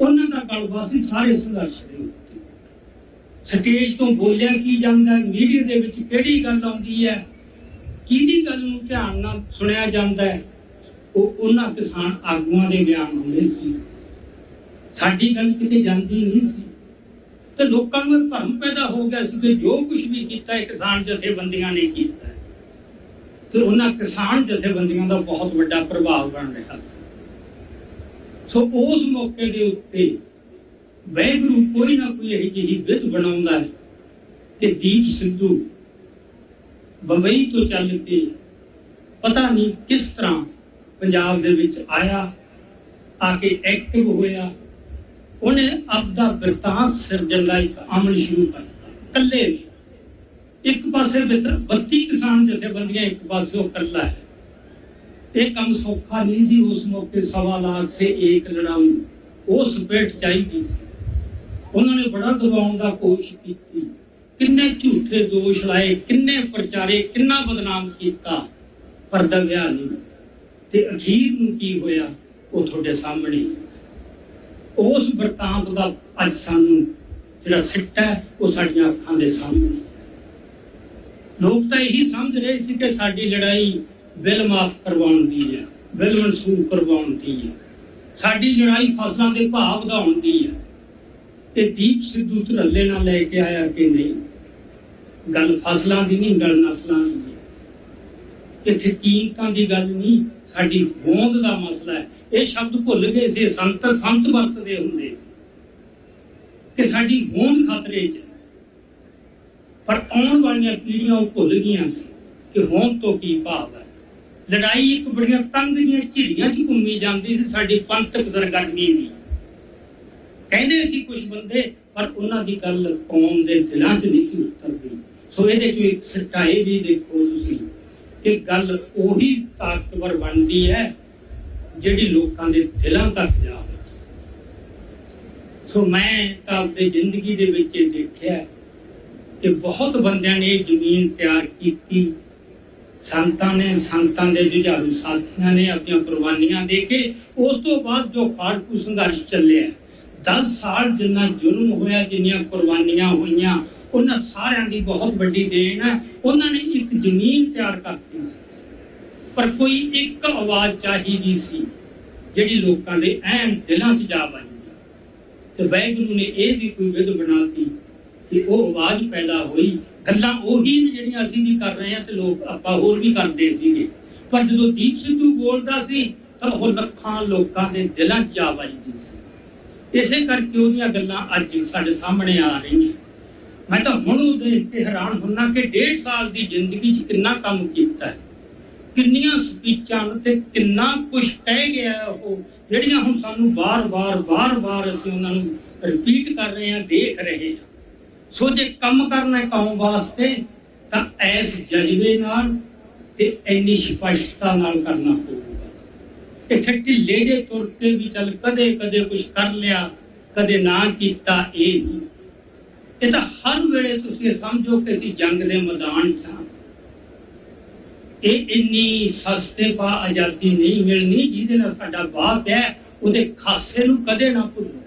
ਉਹਨਾਂ ਦਾ ਗਲਬਾ ਸੀ ਸਾਰੇ ਸੰਘਰਸ਼ ਦੇ ਉੱਤੇ। ਸਟੇਜ ਤੋਂ ਬੋਲਿਆ ਕੀ ਜਾਂਦਾ, ਮੀਡੀਆ ਦੇ ਵਿੱਚ ਕਿਹੜੀ ਗੱਲ ਆਉਂਦੀ ਹੈ, ਕਿਹਦੀ ਗੱਲ ਨੂੰ ਧਿਆਨ ਨਾਲ ਸੁਣਿਆ ਜਾਂਦਾ ਹੈ, ਉਹ ਉਹਨਾਂ ਕਿਸਾਨ ਆਗੂਆਂ ਦੇ ਬਿਆਨ ਹੁੰਦੇ ਸੀ। ਸਾਡੀ ਗੱਲ ਕਿਤੇ ਜਾਂਦੀ ਨਹੀਂ ਸੀ, ਤੇ ਲੋਕਾਂ ਨੂੰ ਇਹ ਭਰਮ ਪੈਦਾ ਹੋ ਗਿਆ ਸੀ ਕਿ ਜੋ ਕੁਝ ਵੀ ਕੀਤਾ ਹੈ ਕਿਸਾਨ ਜਥੇਬੰਦੀਆਂ ਨੇ ਕੀਤਾ, ਤੇ ਉਹਨਾਂ ਕਿਸਾਨ ਜਥੇਬੰਦੀਆਂ ਦਾ ਬਹੁਤ ਵੱਡਾ ਪ੍ਰਭਾਵ ਬਣ ਰਿਹਾ। ਸੋ ਉਸ ਮੌਕੇ ਦੇ ਉੱਤੇ ਵਾਹਿਗੁਰੂ ਕੋਈ ਨਾ ਕੋਈ ਇਹੋ ਜਿਹੀ ਵਿਧ ਬਣਾਉਂਦਾ ਹੈ, ਤੇ ਦੀਪ ਸਿੱਧੂ ਬੰਬਈ ਤੋਂ ਚੱਲ ਕੇ ਪਤਾ ਨਹੀਂ ਕਿਸ ਤਰ੍ਹਾਂ ਪੰਜਾਬ ਦੇ ਵਿੱਚ ਆਇਆ, ਆ ਕੇ ਐਕਟਿਵ ਹੋਇਆ, ਉਹਨੇ ਆਪਦਾ ਬਿਰਤਾਂਤ ਸਿਰਜਣ ਦਾ ਇੱਕ ਅਮਲ ਸ਼ੁਰੂ ਕਰਤਾ। ਇਕੱਲੇ ਇੱਕ ਪਾਸੇ 32 ਕਿਸਾਨ ਜਥੇਬੰਦੀਆਂ, ਇੱਕ ਪਾਸੇ ਉਹ ਇਕੱਲਾ ਹੈ। ਇਹ ਕੰਮ ਸੌਖਾ ਨਹੀਂ ਸੀ ਉਸ ਮੌਕੇ। 1.25 ਲੱਖ ਸੇ ਏਕ ਲੜਾਊ, ਉਹ ਸਪੇਟ ਚਾਹੀਦੀ ਸੀ। ਉਹਨਾਂ ਨੇ ਬੜਾ ਦਬਾਉਣ ਦਾ ਕੋਸ਼ਿਸ਼ ਕੀਤੀ, ਕਿੰਨੇ ਝੂਠੇ ਦੋਸ਼ ਲਾਏ, ਕਿੰਨੇ ਪ੍ਰਚਾਰੇ, ਕਿੰਨਾ ਬਦਨਾਮ ਕੀਤਾ, ਪਰ ਦਬਿਆ ਨਹੀਂ। ਤੇ ਅਖੀਰ ਨੂੰ ਕੀ ਹੋਇਆ, ਉਹ ਤੁਹਾਡੇ ਸਾਹਮਣੇ। ਉਸ ਬਿਰਤਾਂਤ ਦਾ ਅੱਜ ਸਾਨੂੰ ਜਿਹੜਾ ਸਿੱਟਾ ਹੈ, ਉਹ ਸਾਡੀਆਂ ਅੱਖਾਂ ਦੇ ਸਾਹਮਣੇ। ਲੋਕ ਤਾਂ ਇਹੀ ਸਮਝ ਰਹੇ ਸੀ ਕਿ ਸਾਡੀ ਲੜਾਈ ਬਿੱਲ ਮਾਫ ਕਰਵਾਉਣ ਦੀ ਹੈ, ਬਿੱਲ ਮਨਸੂਖ ਕਰਵਾਉਣ ਦੀ ਹੈ, ਸਾਡੀ ਲੜਾਈ ਫਸਲਾਂ ਦੇ ਭਾਅ ਵਧਾਉਣ ਦੀ ਹੈ। ਤੇ ਦੀਪ ਸਿੱਧੂ ਧੜੱਲੇ ਨਾਲ ਲੈ ਕੇ ਆਇਆ ਕਿ ਨਹੀਂ, ਗੱਲ ਫਸਲਾਂ ਦੀ ਨਹੀਂ, ਗੱਲ ਨਸਲਾਂ ਦੀ ਹੈ। ਇੱਥੇ ਕੀਮਤਾਂ ਦੀ ਗੱਲ ਨਹੀਂ, ਸਾਡੀ ਹੋਂਦ ਦਾ ਮਸਲਾ ਹੈ। ਇਹ ਸ਼ਬਦ ਭੁੱਲ ਗਏ ਸੀ, ਸੰਤ ਵਰਤਦੇ ਹੁੰਦੇ ਸੀ ਕਿ ਸਾਡੀ ਹੋਂਦ ਖਤਰੇ 'ਚ। ਪਰ ਆਉਣ ਵਾਲੀਆਂ ਪੀੜ੍ਹੀਆਂ ਉਹ ਭੁੱਲ ਗਈਆਂ ਸੀ ਕਿ ਹੋਂਦ ਤੋਂ ਕੀ ਭਾਵ ਹੈ। ਲੜਾਈ ਇੱਕ ਬੜੀਆਂ ਤੰਗ ਦੀਆਂ ਝਿੜੀਆਂ 'ਚ ਘੁੰਮੀ ਜਾਂਦੀ ਸੀ, ਸਾਡੀ ਪੰਥਕ ਸਰਗਰਮੀ ਦੀ। ਕਹਿੰਦੇ ਸੀ ਕੁਝ ਬੰਦੇ, ਪਰ ਉਹਨਾਂ ਦੀ ਗੱਲ ਕੌਮ ਦੇ ਦਿਲਾਂ 'ਚ ਨਹੀਂ ਸੀ ਉਤਰਦੀ। ਸੋ ਇਹਦੇ 'ਚੋਂ ਇੱਕ ਸਿੱਟਾ ਇਹ ਵੀ ਦੇਖੋ ਤੁਸੀਂ ਕਿ ਗੱਲ ਉਹੀ ਤਾਕਤਵਰ ਬਣਦੀ ਹੈ ਜਿਹੜੀ ਲੋਕਾਂ ਦੇ ਦਿਲਾਂ ਤੱਕ ਜਾਵੇ। ਸੋ ਮੈਂ ਤਾਂ ਆਪਣੀ ਜ਼ਿੰਦਗੀ ਦੇ ਵਿੱਚ ਇਹ ਦੇਖਿਆ ਕਿ ਬਹੁਤ ਬੰਦਿਆਂ ਨੇ ਇਹ ਜ਼ਮੀਨ ਤਿਆਰ ਕੀਤੀ, ਸੰਤਾਂ ਨੇ, ਸੰਤਾਂ ਦੇ ਜੁਝਾਰੂ ਸਾਥੀਆਂ ਨੇ ਆਪਣੀਆਂ ਕੁਰਬਾਨੀਆਂ ਦੇ ਕੇ। ਉਸ ਤੋਂ ਬਾਅਦ ਜੋ ਖਾੜਕੂ ਸੰਘਰਸ਼ ਚੱਲਿਆ, 10 ਸਾਲ ਜਿੰਨਾ ਜ਼ੁਲਮ ਹੋਇਆ, ਜਿੰਨੀਆਂ ਕੁਰਬਾਨੀਆਂ ਹੋਈਆਂ, ਉਹਨਾਂ ਸਾਰਿਆਂ ਦੀ ਬਹੁਤ ਵੱਡੀ ਦੇਣ ਹੈ। ਉਹਨਾਂ ਨੇ ਇੱਕ ਜ਼ਮੀਨ ਤਿਆਰ ਕਰਤੀ ਸੀ, ਪਰ ਕੋਈ ਇੱਕ ਆਵਾਜ਼ ਚਾਹੀਦੀ ਸੀ ਜਿਹੜੀ ਲੋਕਾਂ ਦੇ ਐਨ ਦਿਲਾਂ 'ਚ ਜਾ ਵੜੀ। ਤੇ ਵਾਹਿਗੁਰੂ ਨੇ ਇਹ ਵੀ ਕੋਈ ਵਿਧ ਬਣਾਤੀ ਕਿ ਉਹ ਆਵਾਜ਼ ਪੈਦਾ ਹੋਈ। ਗੱਲਾਂ ਉਹੀ ਨੇ ਜਿਹੜੀਆਂ ਅਸੀਂ ਵੀ ਕਰ ਰਹੇ ਹਾਂ ਤੇ ਲੋਕ ਆਪਾਂ ਹੋਰ ਵੀ ਕਰਦੇ ਸੀਗੇ, ਪਰ ਜਦੋਂ ਦੀਪ ਸਿੱਧੂ ਬੋਲਦਾ ਸੀ ਤਾਂ ਉਹ ਲੱਖਾਂ ਲੋਕਾਂ ਦੇ ਦਿਲਾਂ 'ਚ ਜਾ ਵੱਜਦੀ ਸੀ। ਇਸੇ ਕਰਕੇ ਉਹਦੀਆਂ ਗੱਲਾਂ ਅੱਜ ਸਾਡੇ ਸਾਹਮਣੇ ਆ ਰਹੀਆਂ। मैं तो हुण ਉਹ ਦੇਖ ਕੇ हैरान ਹੁੰਨਾ कि 1.5 साल की जिंदगी च कितना काम किया है, किन्नियां स्पीचां ते किन्ना कुछ कह गया ਉਹ ਜਿਹੜੀਆਂ ਹੁਣ ਸਾਨੂੰ ਬਾਰ-ਬਾਰ ਅਸੀਂ ਉਹਨਾਂ ਨੂੰ ਰਿਪੀਟ ਕਰ ਰਹੇ ਹਾਂ, ਦੇਖ ਰਹੇ ਹਾਂ। ਸੋ ਜੇ ਕੰਮ ਕਰਨਾ ਕੌਮ ਵਾਸਤੇ ਤਾਂ ਐਸ ਜਜ਼ਬੇ ਨਾਲ ਤੇ ਇੰਨੀ ਸਪਸ਼ਟਤਾ ਨਾਲ ਕਰਨਾ ਪਊਗਾ। ਇੱਥੇ ਢਿੱਲੇ ਜੇ ਤੁਰ ਕੇ ਵੀ ਚੱਲ ਕਦੇ ਕਦੇ ਕੁਝ ਕਰ ਲਿਆ, ਕਦੇ ਨਾ ਕੀਤਾ, ਇਹ ਨਹੀਂ। ਇਹ ਤਾਂ ਹਰ ਵੇਲੇ ਤੁਸੀਂ ਸਮਝੋ ਕਿ ਅਸੀਂ ਜੰਗ ਦੇ ਮੈਦਾਨ 'ਚ ਹਾਂ। ਇਹ ਇੰਨੀ ਸਸਤੇ ਪਾ ਆਜ਼ਾਦੀ ਨਹੀਂ ਮਿਲਣੀ ਜਿਹਦੇ ਨਾਲ ਸਾਡਾ ਬਾਪ ਹੈ ਉਹਦੇ ਖਾਸੇ ਨੂੰ ਕਦੇ ਨਾ ਭੁੱਲੋ।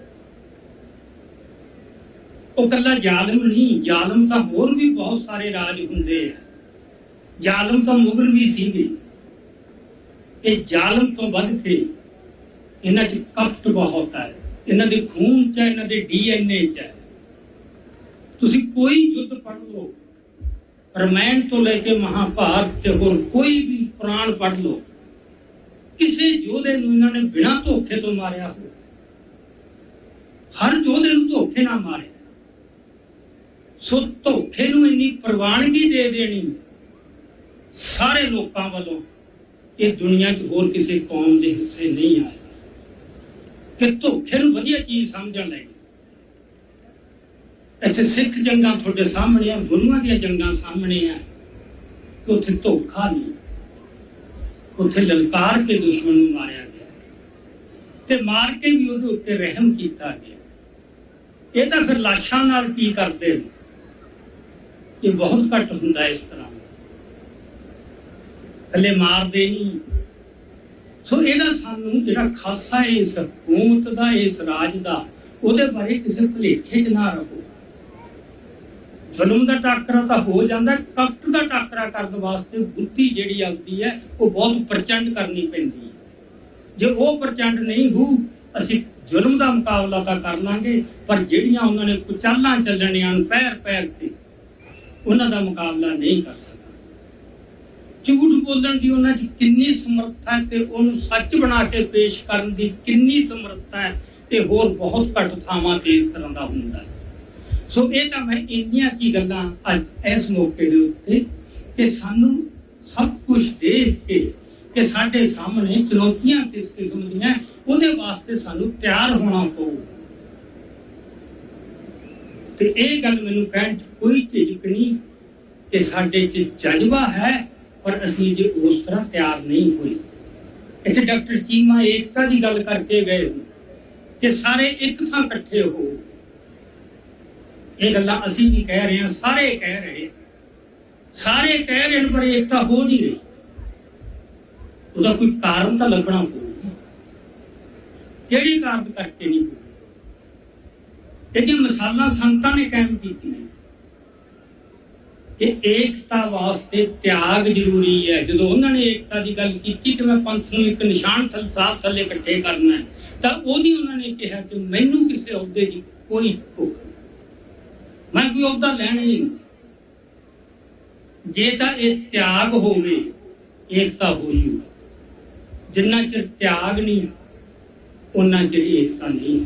ਉਹ ਇਕੱਲਾ ਜ਼ਾਲਮ ਨਹੀਂ, ਜ਼ਾਲਮ ਤਾਂ ਹੋਰ ਵੀ ਬਹੁਤ ਸਾਰੇ ਰਾਜ ਹੁੰਦੇ ਆ। ਜ਼ਾਲਮ ਤਾਂ ਮੁਗਲ ਵੀ ਸੀਗੇ। ਇਹ ਜ਼ਾਲਮ ਤੋਂ ਵੱਧ ਕੇ ਇਹਨਾਂ 'ਚ ਕਪਟ ਬਹੁਤ ਹੈ, ਇਹਨਾਂ ਦੇ ਖੂਨ 'ਚ ਹੈ, ਇਹਨਾਂ ਦੇ DNA 'ਚ ਹੈ। ਤੁਸੀਂ ਕੋਈ ਯੁੱਧ ਪੜ੍ਹ ਲਓ, ਰਮਾਇਣ ਤੋਂ ਲੈ ਕੇ ਮਹਾਭਾਰਤ ਤੇ ਹੋਰ ਕੋਈ ਵੀ ਪੁਰਾਣ ਪੜ੍ਹ ਲਓ, ਕਿਸੇ ਯੋਧੇ ਨੂੰ ਇਹਨਾਂ ਨੇ ਬਿਨਾਂ ਧੋਖੇ ਤੋਂ ਮਾਰਿਆ ਹੋ। ਹਰ ਯੋਧੇ ਨੂੰ ਧੋਖੇ ਨਾਲ ਮਾਰਿਆ। ਸੋ ਧੋਖੇ ਨੂੰ ਇੰਨੀ ਪ੍ਰਵਾਨਗੀ ਦੇ ਦੇਣੀ ਸਾਰੇ ਲੋਕਾਂ ਵੱਲੋਂ ਇਹ ਦੁਨੀਆ 'ਚ ਹੋਰ ਕਿਸੇ ਕੌਮ ਦੇ ਹਿੱਸੇ ਨਹੀਂ ਆਇਆ ਕਿ ਧੋਖੇ ਨੂੰ ਵਧੀਆ ਚੀਜ਼ ਸਮਝਣ ਲੱਗੇ। ਇੱਥੇ ਸਿੱਖ ਜੰਗਾਂ ਤੁਹਾਡੇ ਸਾਹਮਣੇ ਆ, ਗੁਰੂਆਂ ਦੀਆਂ ਜੰਗਾਂ ਸਾਹਮਣੇ ਆ ਕਿ ਉੱਥੇ ਧੋਖਾ ਨਹੀਂ, ਉੱਥੇ ਲਲਕਾਰ ਕੇ ਦੁਸ਼ਮਣ ਨੂੰ ਮਾਰਿਆ ਗਿਆ ਤੇ ਮਾਰ ਕੇ ਵੀ ਉਹਦੇ ਉੱਤੇ ਰਹਿਮ ਕੀਤਾ ਗਿਆ। ਇਹ ਤਾਂ ਫਿਰ ਲਾਸ਼ਾਂ ਨਾਲ ਕੀ ਕਰਦੇ ਨੇ, ਇਹ ਬਹੁਤ ਘੱਟ ਹੁੰਦਾ ਇਸ ਤਰ੍ਹਾਂ, ਥੱਲੇ ਮਾਰਦੇ ਨਹੀਂ। ਸੋ ਇਹਦਾ ਸਾਨੂੰ ਜਿਹੜਾ ਖਾਸਾ ਇਸ ਹਕੂਮਤ ਦਾ, ਇਸ ਰਾਜ ਦਾ, ਉਹਦੇ ਬਾਰੇ ਕਿਸੇ ਭੁਲੇਖੇ 'ਚ ਨਾ ਰਹੋ। ਜ਼ੁਲਮ ਦਾ ਟਾਕਰਾ ਤਾਂ ਹੋ ਜਾਂਦਾ, ਕਪਟ ਦਾ ਟਾਕਰਾ ਕਰਨ ਵਾਸਤੇ ਬੁੱਧੀ ਜਿਹੜੀ ਆਉਂਦੀ ਹੈ ਉਹ ਬਹੁਤ ਪ੍ਰਚੰਡ ਕਰਨੀ ਪੈਂਦੀ ਹੈ। ਜੇ ਉਹ ਪ੍ਰਚੰਡ ਨਹੀਂ ਹੋ, ਅਸੀਂ ਜ਼ੁਲਮ ਦਾ ਮੁਕਾਬਲਾ ਤਾਂ ਕਰ ਲਾਂਗੇ, ਪਰ ਜਿਹੜੀਆਂ ਉਹਨਾਂ ਨੇ ਚਾਲਾਂ ਚੱਲਣੀਆਂ ਪੈਰ ਤੇ, ਉਹਨਾਂ ਦਾ ਮੁਕਾਬਲਾ ਨਹੀਂ ਕਰ ਸਕਦਾ। ਝੂਠ ਬੋਲਣ ਦੀ ਉਹਨਾਂ 'ਚ ਕਿੰਨੀ ਸਮਰੱਥਾ ਹੈ ਤੇ ਉਹਨੂੰ ਸੱਚ ਬਣਾ ਕੇ ਪੇਸ਼ ਕਰਨ ਦੀ ਕਿੰਨੀ ਸਮਰੱਥਾ ਹੈ, ਤੇ ਹੋਰ ਬਹੁਤ ਘੱਟ ਥਾਵਾਂ ਤੇ ਇਸ ਤਰ੍ਹਾਂ ਦਾ ਹੁੰਦਾ ਹੈ। ਸੋ ਇਹ ਤਾਂ ਮੈਂ ਇੰਨੀਆਂ ਕੀ ਗੱਲਾਂ ਅੱਜ ਇਸ ਮੌਕੇ ਦੇ ਉੱਤੇ ਕਿ ਸਾਨੂੰ ਸਭ ਕੁਝ ਦੇਖ ਕੇ ਕਿ ਸਾਡੇ ਸਾਹਮਣੇ ਚੁਣੌਤੀਆਂ ਕਿਸ ਕਿਸਮ ਦੀਆਂ, ਉਹਦੇ ਵਾਸਤੇ ਸਾਨੂੰ ਤਿਆਰ ਹੋਣਾ ਪਊ। ਤੇ ਇਹ ਗੱਲ ਮੈਨੂੰ ਕਹਿਣ 'ਚ ਕੋਈ ਝਿਜਕ ਨਹੀਂ ਕਿ ਸਾਡੇ 'ਚ ਜਜ਼ਬਾ ਹੈ, ਪਰ ਅਸੀਂ ਜੇ ਉਸ ਤਰ੍ਹਾਂ ਤਿਆਰ ਨਹੀਂ ਹੋਏ। ਇੱਥੇ ਡਾਕਟਰ ਚੀਮਾ ਏਕਤਾ ਦੀ ਗੱਲ ਕਰਕੇ ਗਏ ਕਿ ਸਾਰੇ ਇੱਕ ਥਾਂ ਇਕੱਠੇ ਹੋ। ਇਹ ਗੱਲਾਂ ਅਸੀਂ ਵੀ ਕਹਿ ਰਹੇ ਹਾਂ, ਸਾਰੇ ਕਹਿ ਰਹੇ ਨੇ, ਪਰ ਏਕਤਾ ਹੋ ਨਹੀਂ ਰਹੀ। ਉਹਦਾ ਕੋਈ ਕਾਰਨ ਤਾਂ ਲੱਭਣਾ ਪਊਗਾ, ਕਿਹੜੀ ਕਾਰਨ ਕਰਕੇ ਨਹੀਂ ਹੋਈ। ਇਹਦੀਆਂ ਮਿਸਾਲਾਂ ਸੰਤਾਂ ਨੇ ਕਾਇਮ ਕੀਤੀਆਂ ਕਿ ਏਕਤਾ ਵਾਸਤੇ ਤਿਆਗ ਜ਼ਰੂਰੀ ਹੈ। ਜਦੋਂ ਉਹਨਾਂ ਨੇ ਏਕਤਾ ਦੀ ਗੱਲ ਕੀਤੀ ਕਿ ਮੈਂ ਪੰਥ ਨੂੰ ਇੱਕ ਨਿਸ਼ਾਨ ਸਾਫ਼ ਥੱਲੇ ਇਕੱਠੇ ਕਰਨਾ ਹੈ, ਤਾਂ ਉਹਦੀ ਉਹਨਾਂ ਨੇ ਕਿਹਾ ਕਿ ਮੈਨੂੰ ਕਿਸੇ ਅਹੁਦੇ ਦੀ ਕੋਈ ਭੁੱਖ, ਮੈਂ ਕੋਈ ਅਹੁਦਾ ਲੈਣਾ ਹੀ ਨਹੀਂ। ਜੇ ਤਾਂ ਇਹ ਤਿਆਗ ਹੋਵੇ, ਏਕਤਾ ਹੋਈ। ਜਿੰਨਾ ਚਿਰ ਤਿਆਗ ਨਹੀਂ, ਉਹਨਾਂ ਚਿਰ ਏਕਤਾ ਨਹੀਂ।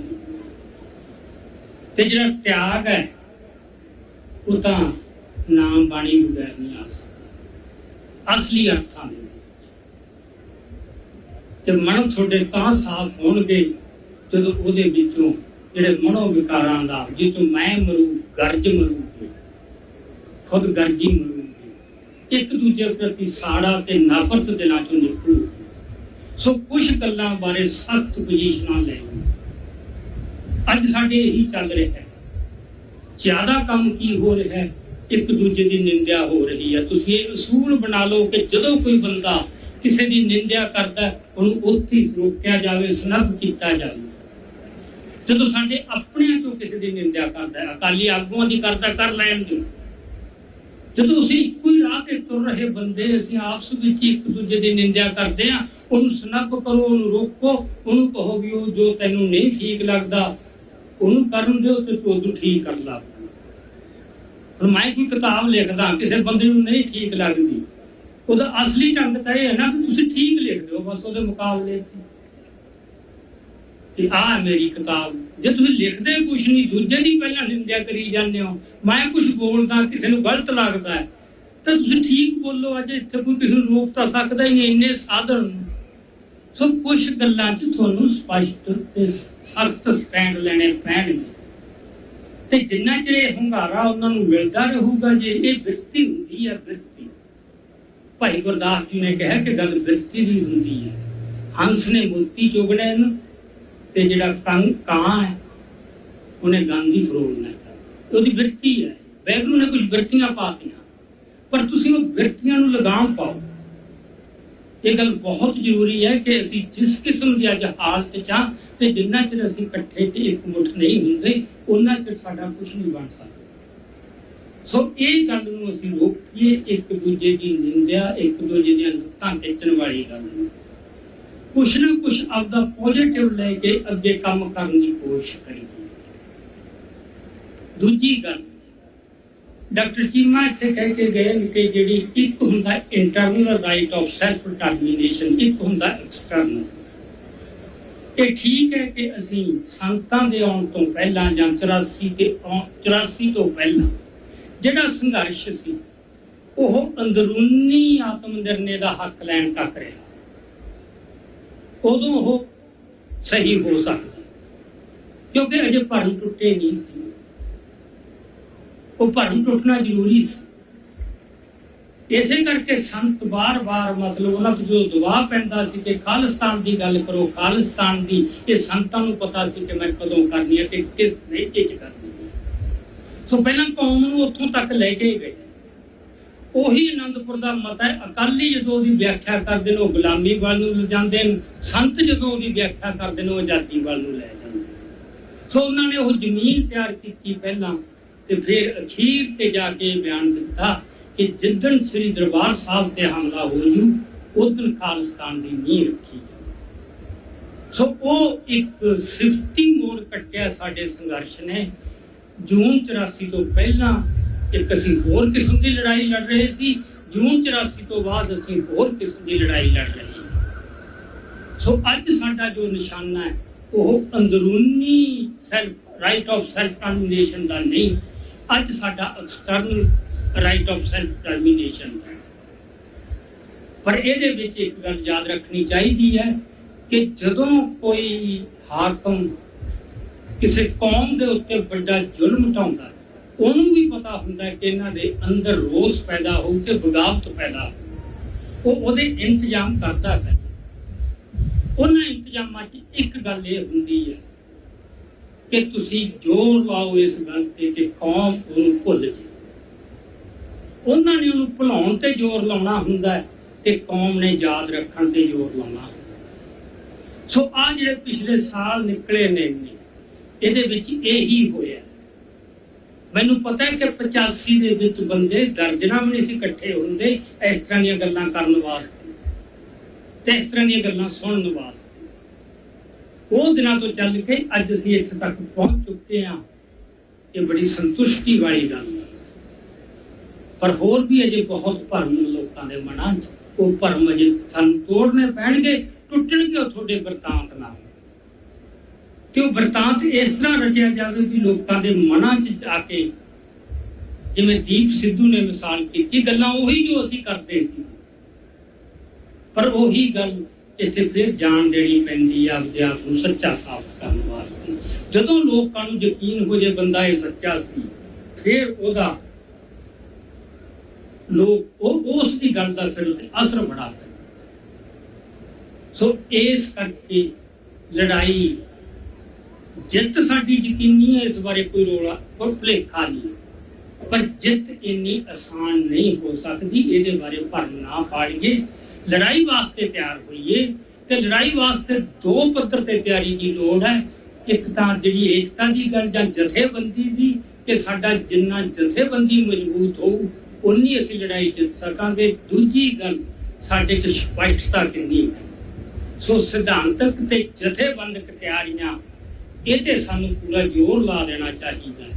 ਤੇ ਜਿਹੜਾ ਤਿਆਗ ਹੈ ਉਹ ਤਾਂ ਨਾਮ ਬਾਣੀ ਬਗੈਰ ਨਹੀਂ ਆ ਸਕਦਾ ਅਸਲੀ ਅਰਥਾਂ ਦੇ। ਤੇ ਮਨ ਤੁਹਾਡੇ ਤਾਂ ਸਾਫ਼ ਹੋਣਗੇ ਜਦੋਂ ਉਹਦੇ ਵਿੱਚੋਂ ਜਿਹੜੇ ਮਨੋ ਵਿਕਾਰਾਂ ਦਾ, ਜਿੱਥੋਂ ਮੈਂ ਮਰੂ ਗਰਜ ਮਰੂਗੇ, ਖੁਦ ਗਰਜੀ ਮਰੂਗੇ, ਇੱਕ ਦੂਜੇ ਪ੍ਰਤੀ ਸਾੜਾ ਤੇ ਨਫ਼ਰਤ ਦੇ ਨਾਲ ਚੋਂ ਨਿਕਲੂ। ਸੋ ਕੁਝ ਗੱਲਾਂ ਬਾਰੇ ਸਖਤ ਪੋਜੀਸ਼ਨਾਂ ਲੈ। ਅੱਜ ਸਾਡੇ ਇਹੀ ਚੱਲ ਰਿਹਾ ਹੈ। ਜ਼ਿਆਦਾ ਕੰਮ ਕੀ ਹੋ ਰਿਹਾ ਹੈ, ਇੱਕ ਦੂਜੇ ਦੀ ਨਿੰਦਿਆ ਹੋ ਰਹੀ ਹੈ। ਤੁਸੀਂ ਇਹ ਅਸੂਲ ਬਣਾ ਲਓ ਕਿ ਜਦੋਂ ਕੋਈ ਬੰਦਾ ਕਿਸੇ ਦੀ ਨਿੰਦਿਆ ਕਰਦਾ, ਉਹਨੂੰ ਉੱਥੇ ਹੀ ਰੋਕਿਆ ਜਾਵੇ, ਸਨੱਬ ਕੀਤਾ ਜਾਵੇ। ਜਦੋਂ ਸਾਡੇ ਆਪਣਿਆਂ ਤੋਂ ਕਿਸੇ ਦੀ ਨਿੰਦਿਆ ਕਰਦਾ, ਅਕਾਲੀ ਆਗੂਆਂ ਦੀ ਕਰਦਾ, ਕਰ ਲੈਣ ਦਿਓ। ਜਦੋਂ ਅਸੀਂ ਇੱਕੋ ਹੀ ਰਾਹ ਤੇ ਤੁਰ ਰਹੇ ਬੰਦੇ, ਅਸੀਂ ਆਪਸ ਵਿੱਚ ਇੱਕ ਦੂਜੇ ਦੀ ਨਿੰਦਿਆ ਕਰਦੇ ਹਾਂ, ਉਹਨੂੰ ਸਨੱਬ ਕਰੋ, ਉਹਨੂੰ ਰੋਕੋ, ਉਹਨੂੰ ਕਹੋ ਵੀ ਉਹ ਜੋ ਤੈਨੂੰ ਨਹੀਂ ਠੀਕ ਲੱਗਦਾ ਉਹਨੂੰ ਕਰਨ ਦਿਓ ਤੇ ਤੂੰ ਉਦੋਂ ਠੀਕ ਕਰ ਲਾ। ਹੁਣ ਮੈਂ ਕੋਈ ਕਿਤਾਬ ਲਿਖਦਾ, ਕਿਸੇ ਬੰਦੇ ਨੂੰ ਨਹੀਂ ਠੀਕ ਲੱਗਦੀ, ਉਹਦਾ ਅਸਲੀ ਢੰਗ ਤਾਂ ਇਹ ਹੈ ਨਾ ਕਿ ਤੁਸੀਂ ਠੀਕ ਲਿਖ ਦਿਓ ਬਸ ਉਹਦੇ ਮੁਕਾਬਲੇ। कि आ मेरी किताब, जे तुम लिखते कुछ नहीं, दूजे की पहला निंदा करी जाते हो। मैं कुछ बोलता किसी को गलत लगता है तो तुम ठीक बोलो, अज इतने कोई किसी रोक तो सकता ही नहीं, इन्ने साधन। सो कुछ गल्लां च तुहानूं स्पष्ट ते सख्त स्टैंड लेने पैणगे ते जिन्ना चिर ये hungaरा उन्होंने मिलता रहूगा। जे ये बिरती हुंदी है, बिरती भाई गुरदास जी ने कहा कि गल बिरती दी हुंदी है। हंस ने मोती चुगने ते जिहड़ा ਕਾਂ है उन्हें गांधी फरोलना है, उसकी बिरती है। वैगुरू ने कुछ बिरतियां पातियां, पर तुसीं वो बिरतियां नूं लगाम पाओ। ये गल बहुत जरूरी है कि असीं जिस किस्म की अज हालत च हां ते जिन्ना चिर असीं इकट्ठे ते एक मुठ नहीं हुंदे उन्ना चिर साडा कुछ नहीं बन सकदा। सो ये गल नूं असीं रोकीए, एक दूजे की निंदा, एक दूजे दी लत्तां खिच्चण वाली गल नूं कुछ ना कुछ आपदा पॉजिटिव लेके अगे काम करने की कोशिश करिए। दूजी गल डॉक्टर चीमा इत्थे कह के गए कि जिहड़ी एक हुंदा internal right of self determination, एक हुंदा एक्सटर्नल। ये ठीक है कि असीं संतां दे आउण तो पहलां जां 84 तो पहलां जिहड़ा संघर्ष सी ओह अंदरूनी आत्म निर्णय का हक लैण तक रहा, उदों वो सही हो सकता क्योंकि अजे भरम टुटे नहीं सी। वो भरम टुटना जरूरी सी, इसे करके संत बार बार मतलब उन्होंने जो दबाव पैंदा सी कि खालिस्तान की गल करो, खालिस्तान की, ये संतां नूं पता सी कि मैं कदों करनी है कि किस तरीके च करनी है। सो पहला कौम नूं उत्थों तक लेके गए। ਉਹੀ आनंदपुर का मत है, अकाली जो उसकी व्याख्या करते हैं गुलामी वाल ले जाते हैं, संत जो उसकी व्याख्या करते हैं आज़ादी वाल लै जाते। सो उन्होंने वो जमीन तैयार की पहला ते फिर अखीर ते जाके बयान दिता कि जिदन श्री दरबार साहब से हमला हो जू उस दिन खालिस्तान की नींह रखी। सो वो एक सिफती मोड़ कट्टिया साडे संघर्ष ने। जून 84 तो पहला एक असीं होर किस्म की लड़ाई लड़ रहे थे, जून 84 तो बाद असीं होर किस्म की लड़ाई लड़ रहे हैं। सो अज साडा जो निशाना है वह अंदरूनी self right of self determination का नहीं, अज साडा external right of self determination है। पर ये एक गल याद रखनी चाहिए है कि जदों कोई हाकम किसी कौम के उत्ते बड़ा जुल्म ढाउंदा उन्होंने भी पता होंगे कि इन्हों के अंदर रोस पैदा हो के बगावत पैदा हो, वो इंतजाम करता है। उन्होंने इंतजाम एक गल ये होंगी है कि तुसी जोर लाओ इस गल से कि कौम उन्होंने भुल जाए। उन्होंने उन्होंने भुलाउण ते जोर लाउणा हुंदा ते कौम ने याद रखण ते जोर लाउणा। सो आ जिहड़े पिछले साल निकले ने इहदे विच यही होया। मैनू पता है कि 85 दे विच बंदे दर्जना भी नहीं इकट्ठे होंदे इस तरह दी गल्लां करन वास्ते ते इस तरह दी गल्लां सुनन वास्ते। वो दिनों तो चल के अज असीं इत्थे तक पहुंच चुके हैं, ये बड़ी संतुष्टि वाली गल है। पर होर भी अजे बहुत भरम लोगों के मनां च, वो भरम अजे सानूं तोड़ने पैणगे, टुटणगे तुहाडे बरतांत नाल। कि वो बरतांत इस तरह रचिया जाए कि लोगों के मनां च जाके जिवें दीप सिद्धू ने मिसाल की गल्लां उही जो असीं करते सी, पर उही गल इत्थे फिर जान देनी पैंदी है आपदे आप नूं सच्चा साबित करने वास्ते। जदों लोकां नूं यकीन हो जाए बंदा ये सच्चा सी, फिर उहदा लोग उस दी गल दा फिर उत्ते असर बड़ा पैंदा। सो इस करके लड़ाई जित साडी यकीनी है, इस बारे कोई रोला कोई भुलेखा नहीं, पर जित इन्नी आसान नहीं हो सकती, ये बारे भर ना पाड़िए। लड़ाई वास्ते तैयार होइए ते लड़ाई वास्ते दो पद्धर ते तैयारी की लोड़ है। एक तां जिहड़ी एकता की गल जां जथेबंदी दी कि साडा जिन्ना जथेबंदी मजबूत हो उन्नी असीं लड़ाई जित सकांगे। दूजी गल साडे च स्पष्टता किन्नी है। सो सिद्धांतक ते जथेबंदक तैयारियां ये सानू पूरा जोर ला देना चाहिए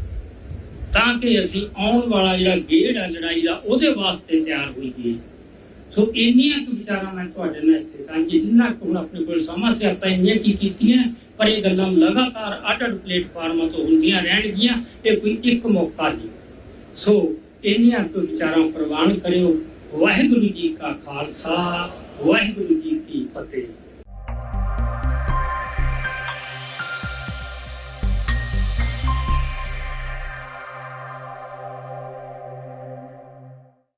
ताकि असी आने वाला जो गेड़ है लड़ाई का वो वास्ते तैयार होइए। सो इन्नियां विचारां मैं तुहाडे नाल इत्थे सांझी जिन्ना को अपने कोल समा से आप इन्नियां की कीतियां पर ये गल्लां लगातार अड-अड प्लेटफार्मां तो हुंदियां रहणगीਆਂ, ये कोई एक मौका नहीं। सो इन्हियां तो विचारां प्रवान करियो। वाहिगुरू जी का खालसा, वाहिगुरू जी की फतेह।